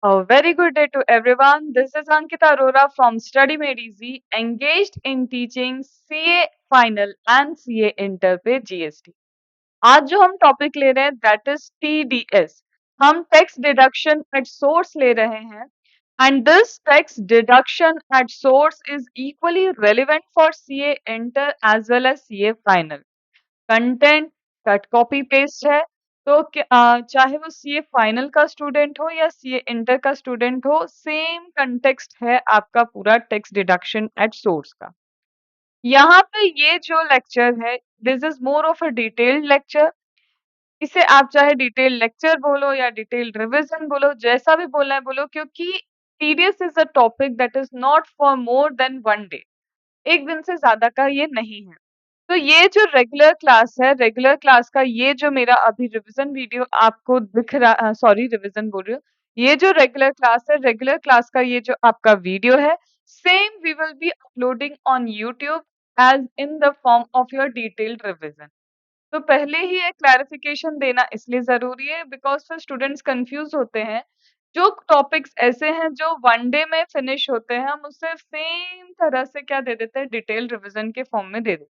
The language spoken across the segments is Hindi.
A very good day to everyone. This is Ankita Arora from Study Made Easy, engaged in teaching CA Final and CA Inter पे GST. आज जो हम टॉपिक ले रहे हैं दैट इज TDS. हम टैक्स डिडक्शन एट सोर्स ले रहे हैं and this tax deduction at source is equally relevant for CA Inter as well as CA Final. Content cut copy paste है तो चाहे वो सीए फाइनल का स्टूडेंट हो या सीए इंटर का स्टूडेंट हो सेम कंटेक्स्ट है आपका पूरा टेक्स्ट डिडक्शन एट सोर्स का। यहाँ पे ये जो लेक्चर है this is more of a detailed lecture. इसे आप चाहे डिटेल लेक्चर बोलो या डिटेल रिवीजन बोलो, जैसा भी बोलना है बोलो, क्योंकि TDS is a topic that is not for more than one day. एक दिन से ज्यादा का ये नहीं है। तो ये जो रेगुलर क्लास है, रेगुलर क्लास का ये जो मेरा अभी रिवीजन वीडियो आपको दिख रहा, सॉरी रिवीजन बोल रही हूँ, ये जो रेगुलर क्लास है, रेगुलर क्लास का ये जो आपका वीडियो है, same we will be uploading on YouTube as in the form of your detailed revision. तो पहले ही एक क्लैरिफिकेशन देना इसलिए जरूरी है बिकॉज फिर स्टूडेंट्स कंफ्यूज होते हैं। जो टॉपिक्स ऐसे हैं जो वन डे में फिनिश होते हैं, हम उससे सेम तरह से क्या दे देते हैं, डिटेल रिवीजन के फॉर्म में दे देते हैं।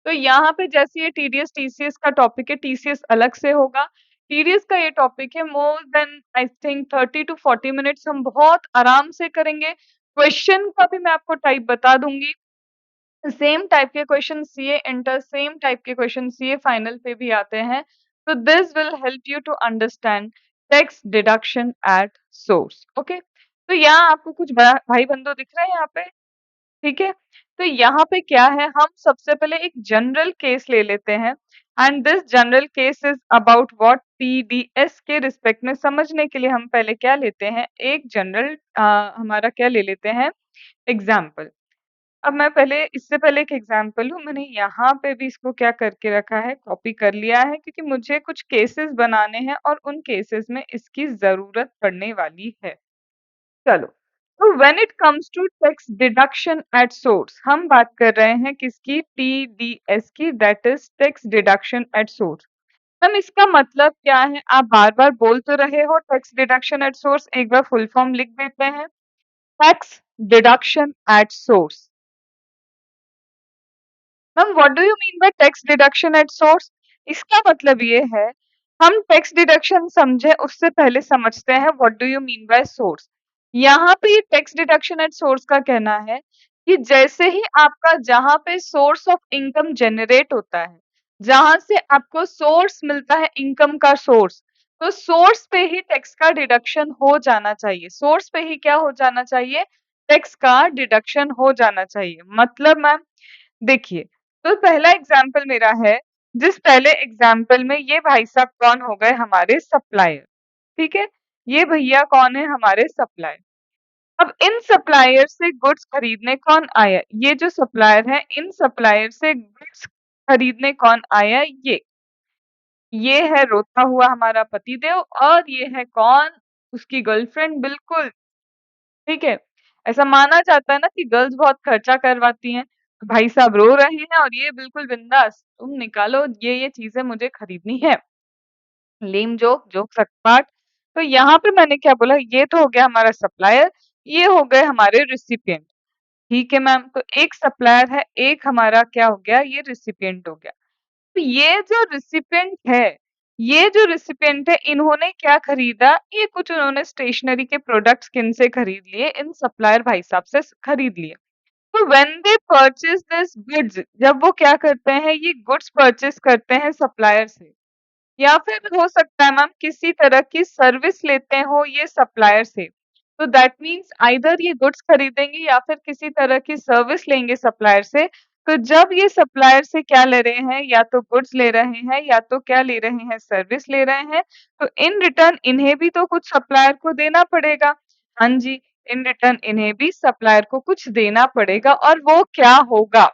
तो यहाँ पे जैसे ये टीडीएस टीसीएस का टॉपिक है, टीसीएस अलग से होगा। टीडीएस का ये टॉपिक है more than I think 30 to 40 minutes हम बहुत आराम से करेंगे। क्वेश्चन का भी मैं आपको टाइप बता दूंगी। सेम टाइप के question CA Inter, same type के क्वेश्चन सीए फाइनल पे भी आते हैं। तो this will help you to understand tax deduction at source. Okay, तो यहाँ आपको कुछ भाई बंधु दिख रहे हैं यहाँ पे, ठीक है। तो यहाँ पे क्या है, हम सबसे पहले एक जनरल केस ले लेते हैं and this general case is about what, TDS के रिस्पेक्ट में समझने के लिए हम पहले क्या लेते हैं, एक जनरल हमारा क्या ले लेते हैं, एग्जाम्पल। अब मैं पहले इससे पहले एक एग्जाम्पल लूं, मैंने यहाँ पे भी इसको क्या करके रखा है, कॉपी कर लिया है, क्योंकि मुझे कुछ केसेस बनाने हैं और उन केसेस में इसकी जरूरत पड़ने वाली है। चलो, तो when it comes to tax deduction at source, हम बात कर रहे हैं किसकी, टीडीएस की, that is tax deduction at source. Ma'am इसका मतलब क्या है, आप बार बार बोल तो रहे हो टैक्स डिडक्शन एट सोर्स, एक बार फुल फॉर्म लिख देते हैं, tax deduction at source. Ma'am what do you mean by tax deduction at source? इसका मतलब ये है, हम टैक्स डिडक्शन समझे उससे पहले समझते हैं what do you mean by source. यहाँ पे ये टैक्स डिडक्शन एट सोर्स का कहना है कि जैसे ही आपका जहाँ पे सोर्स ऑफ इनकम जनरेट होता है, जहां से आपको सोर्स मिलता है इनकम का सोर्स, तो सोर्स पे ही टैक्स का डिडक्शन हो जाना चाहिए। सोर्स पे ही क्या हो जाना चाहिए, टैक्स का डिडक्शन हो जाना चाहिए। मतलब मैम देखिए, तो पहला एग्जाम्पल मेरा है, जिस पहले एग्जाम्पल में ये भाई साहब कौन हो गए, हमारे सप्लायर, ठीक है। ये भैया कौन है, हमारे सप्लायर। अब इन सप्लायर से गुड्स खरीदने कौन आया, ये जो सप्लायर है, इन सप्लायर से गुड्स खरीदने कौन आया, ये है रोता हुआ हमारा पतिदेव, और ये है कौन, उसकी गर्लफ्रेंड, बिल्कुल, ठीक है। ऐसा माना जाता है ना कि गर्ल्स बहुत खर्चा करवाती हैं, तो भाई साहब रो रहे हैं और ये बिल्कुल बिंदास, तुम निकालो ये चीजें मुझे खरीदनी है। लेम जोक, जोक पार्ट। तो यहाँ पे मैंने क्या बोला, ये तो हो गया हमारा सप्लायर, ये हो गए हमारे रिसिपिएंट, ठीक है मैम। तो एक सप्लायर है, एक हमारा क्या हो गया, ये रिसिपिएंट हो गया। तो ये जो रिसिपिएंट है, ये जो रिसिपिएंट है, इन्होंने क्या खरीदा, ये कुछ उन्होंने स्टेशनरी के प्रोडक्ट्स किन से खरीद लिए, इन सप्लायर भाई साहब से खरीद लिए। तो when they purchase this goods, जब वो क्या करते हैं, ये गुड्स परचेज करते हैं सप्लायर से, या फिर हो सकता है मैम किसी तरह की सर्विस लेते हो ये सप्लायर से, तो दैट मीन्स आइदर ये गुड्स खरीदेंगे या फिर किसी तरह की सर्विस लेंगे सप्लायर से। तो जब ये सप्लायर से क्या ले रहे हैं, या तो गुड्स ले रहे हैं या तो क्या ले रहे हैं, सर्विस ले रहे हैं, तो इन रिटर्न इन्हें भी तो कुछ सप्लायर को देना पड़ेगा। हाँ जी, इन रिटर्न इन्हें भी सप्लायर को कुछ देना पड़ेगा, और वो क्या होगा,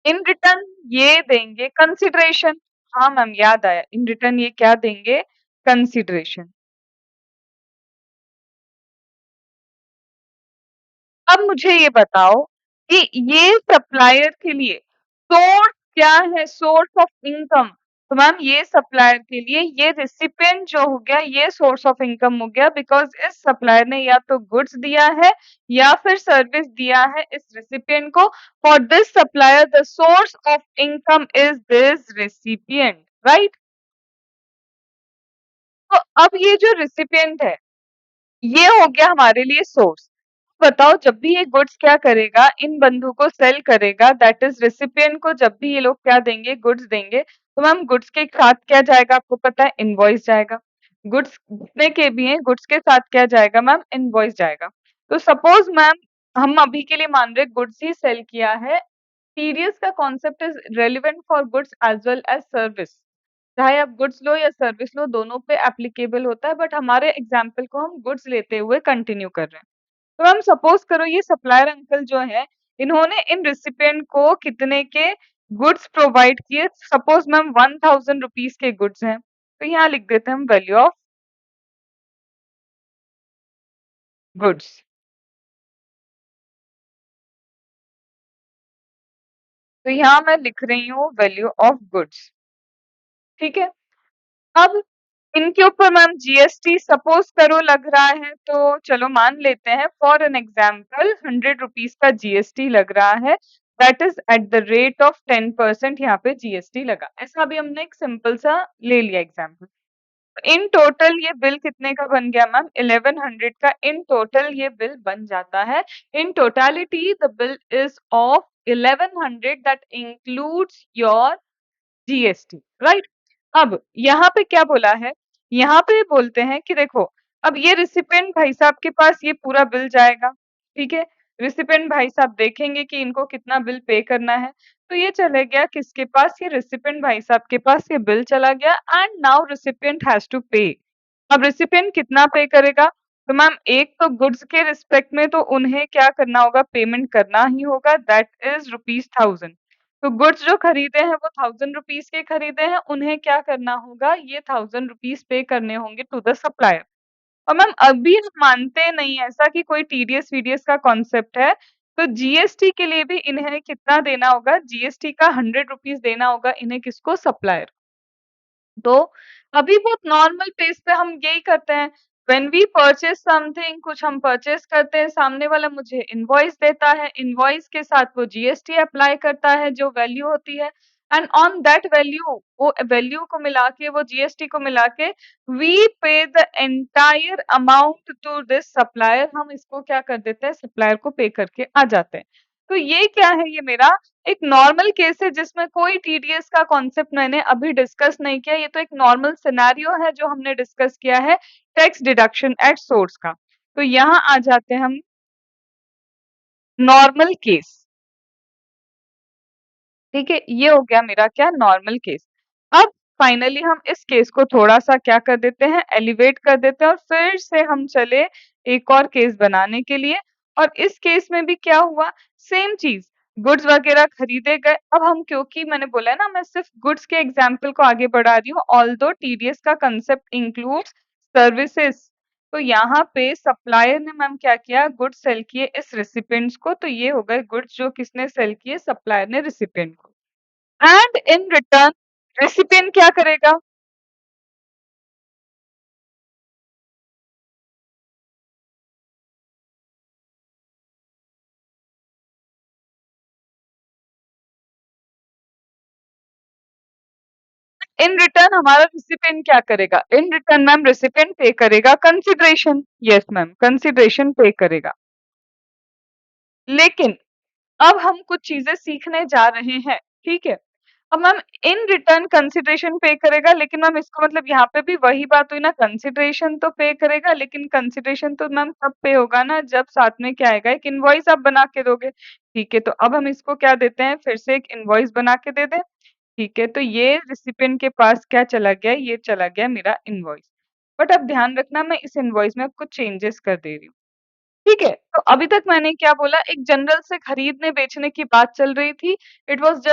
इन रिटर्न ये देंगे कंसिडरेशन। हाँ मैम याद आया, इन रिटर्न ये क्या देंगे, कंसिडरेशन। अब मुझे ये बताओ कि ये सप्लायर के लिए सोर्स क्या है, सोर्स ऑफ इनकम, तो मैम ये सप्लायर के लिए ये रिसिपिएंट जो हो गया ये सोर्स ऑफ इनकम हो गया बिकॉज इस सप्लायर ने या तो गुड्स दिया है या फिर सर्विस दिया है इस रिसिपिएंट को। For this supplier the source of income is this recipient, right. तो अब ये जो रिसिपिएंट है ये हो गया हमारे लिए सोर्स। बताओ जब भी ये गुड्स क्या करेगा, इन बंधु को सेल करेगा, दैट इज रिसिपिएंट को जब भी ये लोग क्या देंगे, गुड्स देंगे, तो मैम गुड्स के साथ क्या जाएगा आपको पता है, इनवॉइस जाएगा। गुड्स जितने के भी हैं गुड्स के साथ क्या जाएगा मैम, इनवॉइस जाएगा। तो सपोज मैम हम अभी के लिए मान रहे गुड्स ही सेल किया है। टीडीएस का concept is relevant for goods as well as service. चाहे आप गुड्स लो या सर्विस लो दोनों पे एप्लीकेबल होता है, बट हमारे एग्जाम्पल को हम गुड्स लेते हुए कंटिन्यू कर रहे हैं। तो मैम सपोज करो ये सप्लायर अंकल जो है इन्होंने इन रिसिपिएंट को कितने के गुड्स प्रोवाइड किए। सपोज मैम 1000 रुपीज के गुड्स हैं, तो यहाँ लिख देते हैं हम वैल्यू ऑफ गुड्स। तो यहाँ मैं लिख रही हूँ वैल्यू ऑफ गुड्स, ठीक है। अब इनके ऊपर मैम जीएसटी सपोज करो लग रहा है, तो चलो मान लेते हैं फॉर एन एग्जाम्पल 100 रुपीज का जीएसटी लग रहा है, that is at the rate of 10% यहाँ पे जीएसटी लगा। ऐसा अभी हमने एक सिंपल सा ले लिया एग्जाम्पल। इन टोटल ये बिल कितने का बन गया मैम, 1100 का इन टोटल ये बिल बन जाता है। In totality the bill is of 1100 that includes your GST, right. अब यहाँ पे क्या बोला है, यहाँ पे बोलते हैं कि देखो अब ये रिसिपिएंट भाई साहब के पास ये पूरा बिल जाएगा, ठीक है। रिसिपिएंट भाई साहब देखेंगे कि इनको कितना बिल पे करना है, तो ये चले गया किसके पास, ये रिसिपिएंट भाई साहब के पास ये बिल चला गया and now recipient has to pay. अब रिसिपिएंट कितना पे करेगा, तो मैम एक तो गुड्स के रिस्पेक्ट में तो उन्हें क्या करना होगा, पेमेंट करना ही होगा, दैट इज ₹1000। तो गुड्स जो खरीदे हैं वो 1000 रुपीज के खरीदे हैं, उन्हें क्या करना होगा, ये 1000 रुपीज पे करने होंगे टू द सप्लायर। और मैम अभी हम मानते नहीं ऐसा कि कोई टीडीएस वीडीएस का कॉन्सेप्ट है, तो जीएसटी के लिए भी इन्हें कितना देना होगा, जीएसटी का 100 रुपीज देना होगा इन्हें, किसको, सप्लायर। तो अभी बहुत नॉर्मल पेस पे हम यही करते हैं, व्हेन वी परचेज समथिंग, कुछ हम परचेज करते हैं, सामने वाला मुझे इनवॉइस देता है, इनवॉइस के साथ वो जीएसटी अप्लाई करता है जो वैल्यू होती है, एंड ऑन दैट वैल्यू वो वैल्यू को मिला के वो जीएसटी को मिला के we pay the entire amount to this supplier. हम इसको क्या कर देते हैं, सप्लायर को पे करके आ जाते हैं। तो ये क्या है, ये मेरा एक नॉर्मल केस है जिसमें कोई टीडीएस का कॉन्सेप्ट मैंने अभी डिस्कस नहीं किया। ये तो एक नॉर्मल सिनेरियो है जो हमने डिस्कस किया है, टैक्स डिडक्शन एट सोर्स का। तो यहाँ आ जाते हैं हम नॉर्मल केस, ठीक है। ये हो गया मेरा क्या, नॉर्मल केस। अब फाइनली हम इस केस को थोड़ा सा क्या कर देते हैं, एलिवेट कर देते हैं और फिर से हम चले एक और केस बनाने के लिए। और इस केस में भी क्या हुआ, सेम चीज, गुड्स वगैरह खरीदे गए। अब हम, क्योंकि मैंने बोला है ना मैं सिर्फ गुड्स के एग्जाम्पल को आगे बढ़ा रही हूँ, ऑल्दो टीडीएस का कंसेप्ट इंक्लूड्स सर्विसेज। तो यहाँ पे सप्लायर ने मैम क्या किया, गुड्स सेल किए इस रिसिपिएंट्स को, तो ये हो गए गुड्स जो किसने सेल किए, सप्लायर ने रिसिपिएंट को। एंड इन रिटर्न रेसिपिएंट क्या करेगा, इन रिटर्न हमारा रेसिपिएंट क्या करेगा, इन रिटर्न मैम रेसिपिएंट पे करेगा कंसिडरेशन। यस मैम, कंसिडरेशन पे करेगा। लेकिन अब हम कुछ चीजें सीखने जा रहे हैं, ठीक है। अब मैम इन रिटर्न कंसिडरेशन पे करेगा, लेकिन मैम इसको मतलब यहाँ पे भी वही बात हुई ना, कंसिडरेशन तो पे करेगा लेकिन कंसिडरेशन तो मैम तब पे होगा ना जब साथ में क्या आएगा, एक इनवॉइस आप बना के दोगे, ठीक है। तो अब हम इसको क्या देते हैं, फिर से एक इनवॉइस बना के दे दें, ठीक है। तो ये रिसिपिएंट के पास क्या चला गया, ये चला गया मेरा इनवॉइस। बट अब ध्यान रखना मैं इस इनवॉइस में कुछ चेंजेस कर दे रही हूँ, ठीक है। तो अभी तक मैंने क्या बोला, एक जनरल से खरीदने बेचने की बात चल रही थी, it was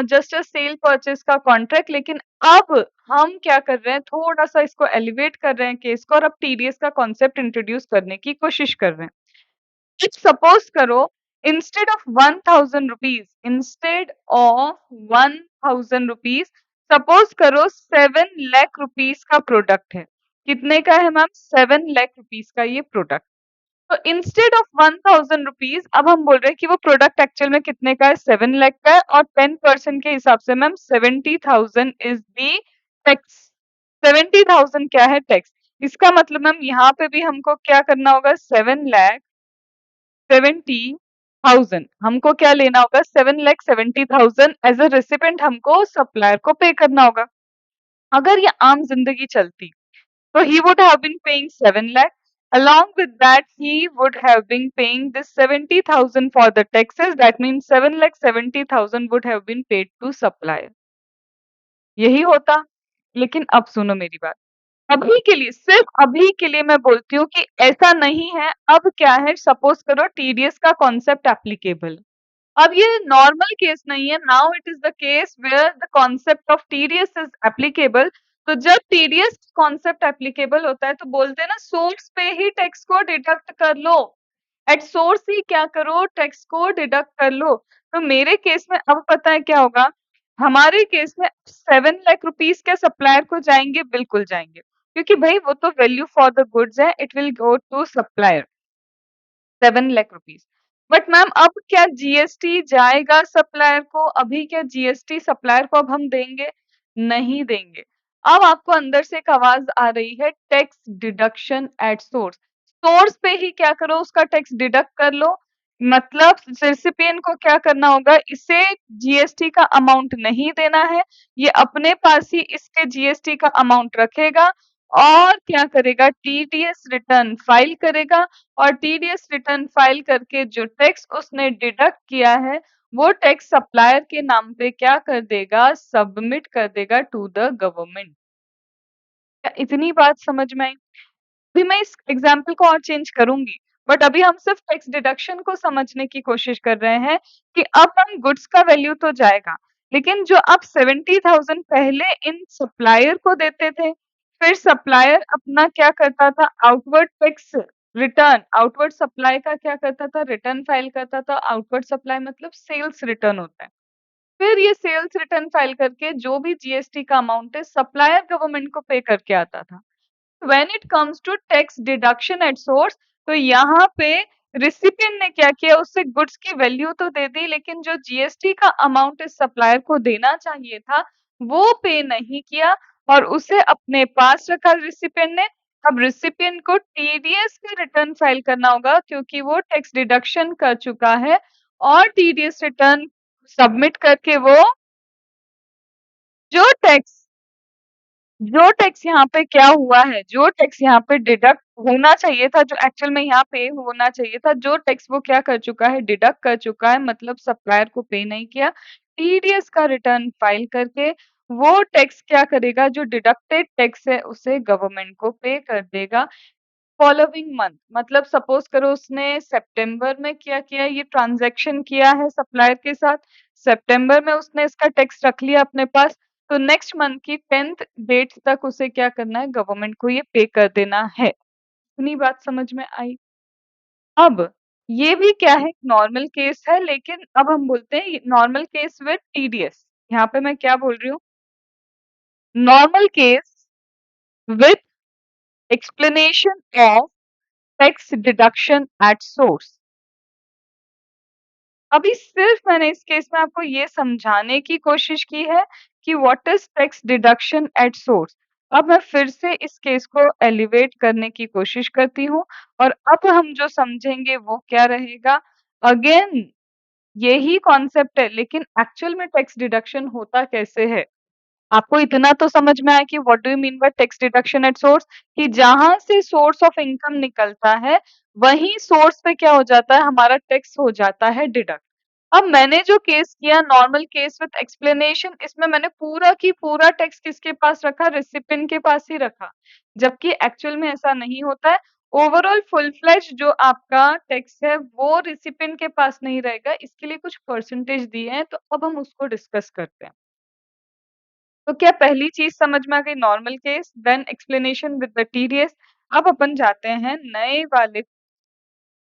just a cell purchase का कॉन्ट्रैक्ट। लेकिन अब हम क्या कर रहे हैं, थोड़ा सा इसको एलिवेट कर रहे हैं केस को, और अब टीडीएस का कॉन्सेप्ट इंट्रोड्यूस करने की कोशिश कर रहे हैं। सपोज करो instead of 1000 rupees, instead of 1000 rupees suppose करो 7 लाख रुपीस का प्रोडक्ट है। कितने का है मैम? 7 लाख रुपीस का ये प्रोडक्ट। तो इंस्टेड ऑफ 1000 रुपीज अब हम बोल रहे हैं कि वो प्रोडक्ट एक्चुअल में कितने का है? 7 लाख का है और 10% के हिसाब से मैम 70,000 इज दी टैक्स। 70,000 क्या है? टैक्स। इसका मतलब मैम यहाँ पे भी हमको क्या करना होगा? 7,70,000 हमको क्या लेना होगा? 7,70,000 एज अ रेसिपेंट हमको सप्लायर को पे करना होगा। अगर ये आम जिंदगी चलती so he would have been paying 7 lakh. Along with that, he would have been paying this 70,000 for the taxes. That means 7,70,000 would have been paid to supplier. यही होता। लेकिन अब सुनो मेरी बात। अभी के लिए, सिर्फ अभी के लिए मैं बोलती हूँ कि ऐसा नहीं है। अब क्या है? सपोज करो टीडीएस का कॉन्सेप्ट एप्लीकेबल। अब ये नॉर्मल केस नहीं है। Now it is the case where the concept of TDS is applicable. तो जब टीडीएस कॉन्सेप्ट एप्लीकेबल होता है तो बोलते हैं ना सोर्स पे ही टैक्स को डिडक्ट कर लो। एट सोर्स ही क्या करो? टैक्स को डिडक्ट कर लो। तो मेरे केस में अब पता है क्या होगा? हमारे केस में 7 लाख रुपीस के सप्लायर को जाएंगे, बिल्कुल जाएंगे, क्योंकि भाई वो तो वैल्यू फॉर द गुड्स है। It will go to supplier 7 lakh rupees. But ma'am अब क्या जीएसटी जाएगा सप्लायर को? अभी क्या जीएसटी सप्लायर को अब हम देंगे? नहीं देंगे। अब आपको अंदर से एक आवाज आ रही है tax deduction at source. Source पे ही क्या करो? उसका टैक्स डिडक्ट कर लो। मतलब रेसिपिएंट को क्या करना होगा? इसे जीएसटी का अमाउंट नहीं देना है। ये अपने पास ही इसके जीएसटी का अमाउंट रखेगा और क्या करेगा? टीडीएस रिटर्न फाइल करेगा और टीडीएस रिटर्न फाइल करके जो टैक्स उसने डिडक्ट किया है वो टैक्स सप्लायर के नाम पे क्या कर देगा? सबमिट कर देगा टू द गवर्नमेंट। क्या इतनी बात समझ में आई? अभी मैं इस एग्जाम्पल को और चेंज करूंगी, बट अभी हम सिर्फ टैक्स डिडक्शन को समझने की कोशिश कर रहे हैं कि अब हम गुड्स का वैल्यू तो जाएगा, लेकिन जो आप 70,000 पहले इन सप्लायर को देते थे, फिर सप्लायर अपना क्या करता था? Outward tax return, outward supply का क्या करता था? रिटर्न फाइल करता था। आउटवर्ड सप्लाई मतलब सेल्स रिटर्न होता है। फिर ये सेल्स रिटर्न फाइल करके जो भी जीएसटी का अमाउंट है सप्लायर गवर्नमेंट को पे करके आता था। When it comes to tax deduction at source, तो यहाँ पे रिसिपिएंट ने क्या किया? उससे गुड्स की वैल्यू तो दे दी, लेकिन जो जीएसटी का अमाउंट इस सप्लायर को देना चाहिए था वो पे नहीं किया और उसे अपने पास रखा रिसिपिएंट ने। अब रिसिपिएंट को टीडीएस का रिटर्न फाइल करना होगा क्योंकि वो टैक्स डिडक्शन कर चुका है और टीडीएस रिटर्न सबमिट करके वो जो टैक्स जो टैक्स यहाँ पे क्या हुआ है, जो टैक्स यहाँ पे डिडक्ट होना चाहिए था, जो एक्चुअल में यहाँ पे होना चाहिए था, जो टैक्स वो क्या कर चुका है? डिडक्ट कर चुका है, मतलब सप्लायर को पे नहीं किया। टीडीएस का रिटर्न फाइल करके वो टैक्स क्या करेगा? जो डिडक्टेड टैक्स है उसे गवर्नमेंट को पे कर देगा फॉलोइंग मंथ। मतलब सपोज करो उसने सितंबर में क्या किया? ये ट्रांजैक्शन किया है सप्लायर के साथ, सितंबर में उसने इसका टैक्स रख लिया अपने पास, तो नेक्स्ट मंथ की 10th डेट तक उसे क्या करना है? गवर्नमेंट को ये पे कर देना है। इतनी बात समझ में आई? अब ये भी क्या है? नॉर्मल केस है, लेकिन अब हम बोलते हैं नॉर्मल केस विद टीडीएस। यहाँ पे मैं क्या बोल रही हूँ? Normal case with explanation of tax deduction at source. अभी सिर्फ मैंने इस केस में आपको ये समझाने की कोशिश की है कि what is tax deduction at source. अब मैं फिर से इस केस को एलिवेट करने की कोशिश करती हूँ और अब हम जो समझेंगे वो क्या रहेगा? अगेन यही कॉन्सेप्ट है, लेकिन एक्चुअल में टैक्स डिडक्शन होता कैसे है? आपको इतना तो समझ में आया कि what do you mean by tax deduction at source, कि जहां से सोर्स ऑफ इनकम निकलता है वहीं सोर्स पे क्या हो जाता है? हमारा टैक्स हो जाता है डिडक्ट। अब मैंने जो केस किया नॉर्मल केस विद एक्सप्लेनेशन, इसमें मैंने पूरा की पूरा टैक्स किसके पास रखा? रेसिपिएंट के पास ही रखा, जबकि एक्चुअल में ऐसा नहीं होता है। ओवरऑल फुल फ्लेज जो आपका टैक्स है वो रेसिपिएंट के पास नहीं रहेगा, इसके लिए कुछ परसेंटेज दिए हैं, तो अब हम उसको डिस्कस करते हैं। तो क्या पहली चीज समझ में आ गई? Normal case, then explanation with the TDS. अब अपन जाते हैं नए वाले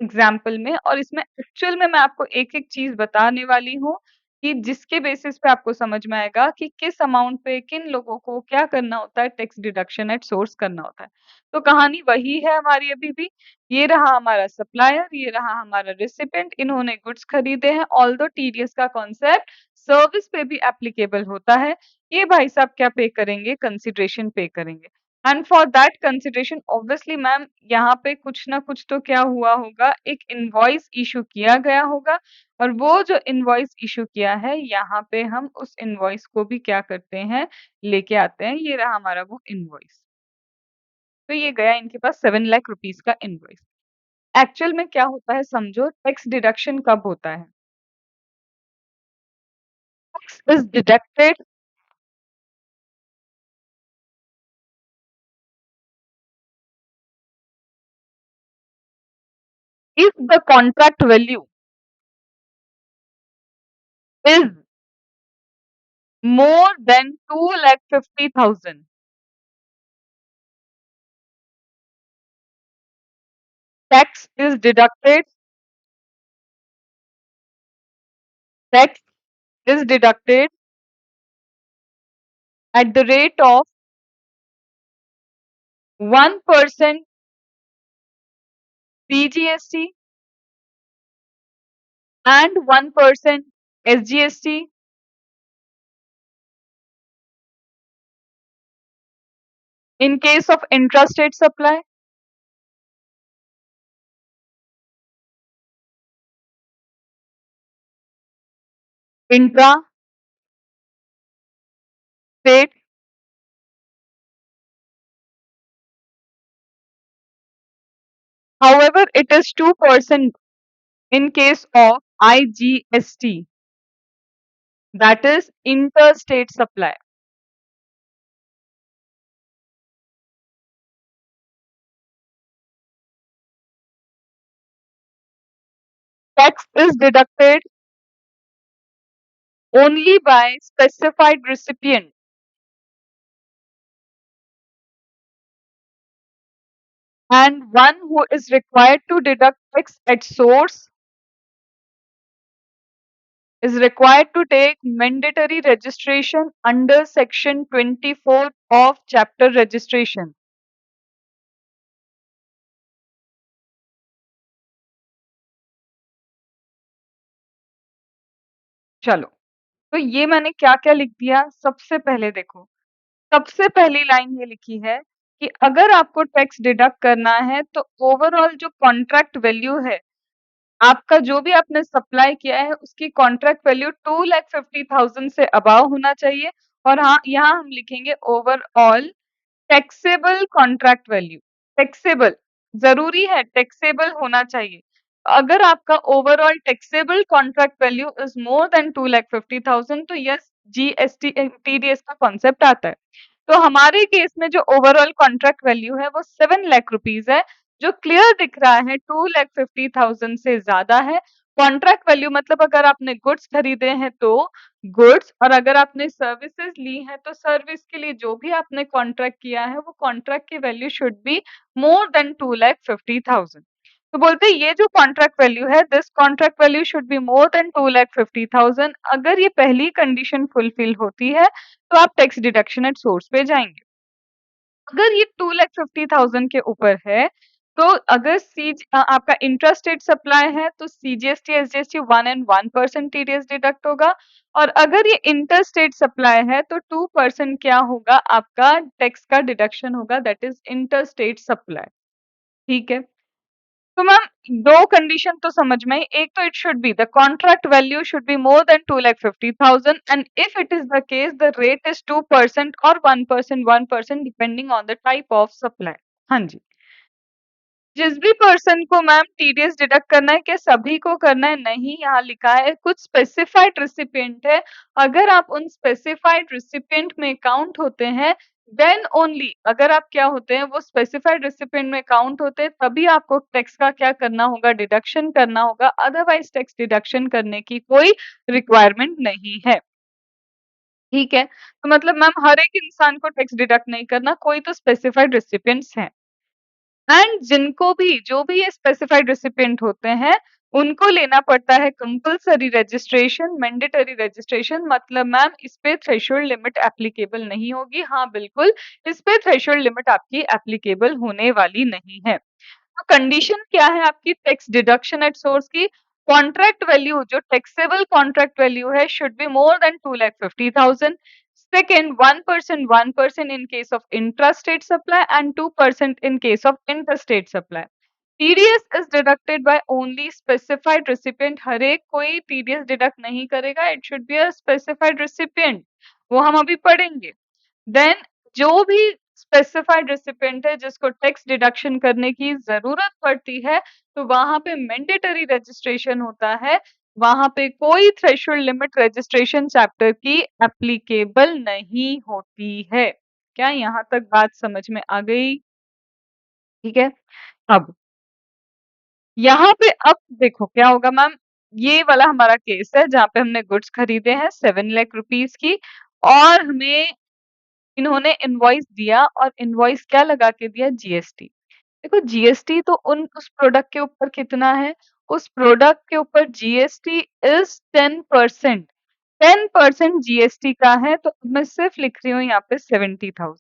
एग्जाम्पल में और इसमें एक्चुअल में मैं आपको एक एक चीज बताने वाली हूँ कि जिसके बेसिस पे आपको समझ में आएगा कि किस अमाउंट पे किन लोगों को क्या करना होता है, टैक्स डिडक्शन एट सोर्स करना होता है। तो कहानी वही है हमारी अभी भी। ये रहा हमारा सप्लायर, ये रहा हमारा रिसिपिएंट, इन्होंने गुड्स खरीदे हैं। ऑल्दो टीडीएस का कॉन्सेप्ट सर्विस पे भी एप्लीकेबल होता है। ये भाई साहब क्या पे करेंगे? कंसिडरेशन पे करेंगे। And for that consideration obviously ma'am यहाँ पे कुछ ना कुछ तो क्या हुआ होगा, एक इनवॉइस इश्यू किया गया होगा और वो जो इनवॉइस इश्यू किया है, यहाँ पे हम उस इनवॉइस को भी क्या करते हैं, लेके आते हैं। ये रहा हमारा वो इनवॉइस। तो ये गया इनके पास 7 लाख रुपीस का इनवॉइस। एक्चुअल में क्या होता है समझो, टैक्स डिडक्शन कब होता है? Tax is deducted if the contract value is more than 2,50,000. Tax is deducted. Tax is deducted at the rate of 1% CGST and 1% SGST in case of intrastate supply, intra-state, however, it is 2% in case of IGST, that is interstate supply. Tax is deducted only by specified recipient and one who is required to deduct tax at source is required to take mandatory registration under section 24 of chapter registration. चलो, तो ये मैंने क्या-क्या लिख दिया? सबसे पहले देखो, सबसे पहली लाइन ये लिखी है कि अगर आपको टैक्स डिडक्ट करना है तो ओवरऑल जो कॉन्ट्रैक्ट वैल्यू है, आपका जो भी आपने सप्लाई किया है उसकी कॉन्ट्रैक्ट वैल्यू 2,50,000 से अबव होना चाहिए और हाँ, यहाँ हम लिखेंगे overall taxable contract value. Taxable ज़रूरी है, टैक्सेबल होना चाहिए। अगर आपका overall taxable contract value is more than 2,50,000 तो यस जीएसटी टीडीएस का कॉन्सेप्ट आता है। तो हमारे केस में जो ओवरऑल कॉन्ट्रैक्ट वैल्यू है वो 7 लाख रुपीस है, जो क्लियर दिख रहा है 2,50,000 से ज़्यादा है। कॉन्ट्रैक्ट वैल्यू मतलब अगर आपने गुड्स खरीदे हैं तो गुड्स और अगर आपने सर्विसेज ली हैं तो सर्विस के लिए जो भी आपने कॉन्ट्रैक्ट किया है वो कॉन्ट्रैक्ट की value should be more than 2,50,000। तो बोलते हैं ये जो कॉन्ट्रैक्ट वैल्यू है this contract value should be more than 2,50,000। अगर ये पहली कंडीशन फुलफिल होती है तो आप टैक्स डिडक्शन एट सोर्स पे जाएंगे। अगर ये 2,50,000 के ऊपर है तो अगर आपका इंट्रास्टेट सप्लाई है तो सीजीएसटी एसजीएसटी 1 टीडीएस डिडक्ट होगा और अगर ये इंटरस्टेट सप्लाई है तो 2% क्या होगा, आपका टैक्स का डिडक्शन होगा, दैट इज इंटरस्टेट सप्लाई। ठीक है, तो मैम 2 कंडीशन तो समझ में आई। एक तो it should be the contract value should be more than 2,50,000 and if it is the case the rate is 2% और 1% depending on the type of supply. हाँ जी, जिस भी पर्सन को मैम टीडीएस डिडक्ट करना है, क्या सभी को करना है? नहीं, यहाँ लिखा है कुछ स्पेसिफाइड रिसिपिएंट है। अगर आप उन स्पेसिफाइड रिसिपिएंट में काउंट होते हैं देन ओनली, अगर आप क्या होते हैं वो स्पेसिफाइड रिसिपिएंट में काउंट होते हैं तभी आपको टैक्स का क्या करना होगा, डिडक्शन करना होगा। अदरवाइज टैक्स डिडक्शन करने की कोई रिक्वायरमेंट नहीं है। ठीक है, तो मतलब मैम हर एक इंसान को टैक्स डिडक्ट नहीं करना, कोई तो स्पेसिफाइड रिसिपिएंट्स हैं। एंड जिनको भी जो भी ये स्पेसिफाइड रेसिपिएंट होते हैं उनको लेना पड़ता है कंपल्सरी रजिस्ट्रेशन, मैंडेटरी रजिस्ट्रेशन। मतलब मैम इस पे थ्रेशोल्ड लिमिट एप्लीकेबल नहीं होगी। हाँ बिल्कुल, इस पे थ्रेशोल्ड लिमिट आपकी एप्लीकेबल होने वाली नहीं है। तो कंडीशन क्या है आपकी टैक्स डिडक्शन एट सोर्स की? कॉन्ट्रैक्ट वैल्यू जो टैक्सेबल कॉन्ट्रैक्ट वैल्यू है should be more than 2,50,000। Second, 1% in case of intrastate supply and 2% in case of interstate supply. TDS is deducted by only specified recipient. हर एक कोई TDS डिडक्ट नहीं करेगा, it should be a specified recipient, वो हम अभी पढ़ेंगे। देन जो भी स्पेसिफाइड रेसिपिएंट है जिसको टैक्स डिडक्शन करने की जरूरत पड़ती है, तो वहां पे मैंडेटरी रजिस्ट्रेशन होता है, वहां पे कोई थ्रेशोल्ड लिमिट रजिस्ट्रेशन चैप्टर की एप्लीकेबल नहीं होती है। क्या यहाँ तक बात समझ में आ गई? ठीक है। अब यहाँ पे अब देखो क्या होगा मैम, ये वाला हमारा केस है जहाँ पे हमने गुड्स खरीदे हैं 7 लाख रुपीज की, और हमें इन्होंने इनवॉइस दिया, और इनवॉइस क्या लगा के दिया? जीएसटी। देखो जीएसटी तो उस प्रोडक्ट के ऊपर कितना है? उस प्रोडक्ट के ऊपर जीएसटी इज 10%। 10% जीएसटी का है, तो मैं सिर्फ लिख रही हूँ यहाँ पे 70,000।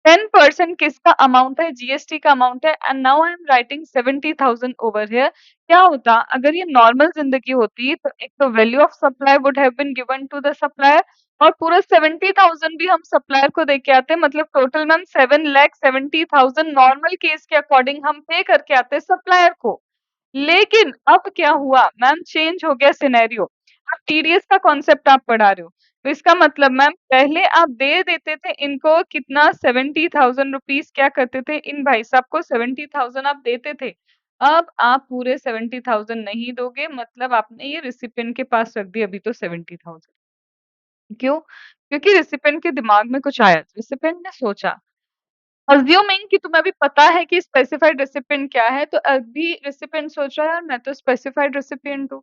10% किसका अमाउंट है? जीएसटी का अमाउंट है, and now I am writing 70,000 over here. क्या होता अगर ये नॉर्मल जिंदगी होती, तो एक तो value of supply would have been given to the supplier, और पूरा 70,000 भी हम सप्लायर को दे के आते, मतलब टोटल मैम 7,70,000 नॉर्मल केस के अकॉर्डिंग हम पे करके आते सप्लायर को। लेकिन अब क्या हुआ मैम? चेंज हो गया सिनेरियो। अब टीडीएस का कॉन्सेप्ट आप पढ़ा रहे हो, तो इसका मतलब मैम पहले आप दे देते थे इनको कितना? 70,000 रुपीज। क्या करते थे? इन भाई साहब को 70,000 आप देते थे। अब आप पूरे 70,000 नहीं दोगे, मतलब आपने ये रिसिपिएंट के पास रख दी अभी तो 70,000। क्यों? क्योंकि रिसिपिएंट के दिमाग में कुछ आया, रिसिपिएंट ने सोचा, अज्यूमिंग कि तुम्हें अभी पता है कि स्पेसिफाइड रेसिपिएंट क्या है, तो अभी रेसिपिएंट सोच रहा है यार मैं तो स्पेसिफाइड रेसिपिएंट हूँ,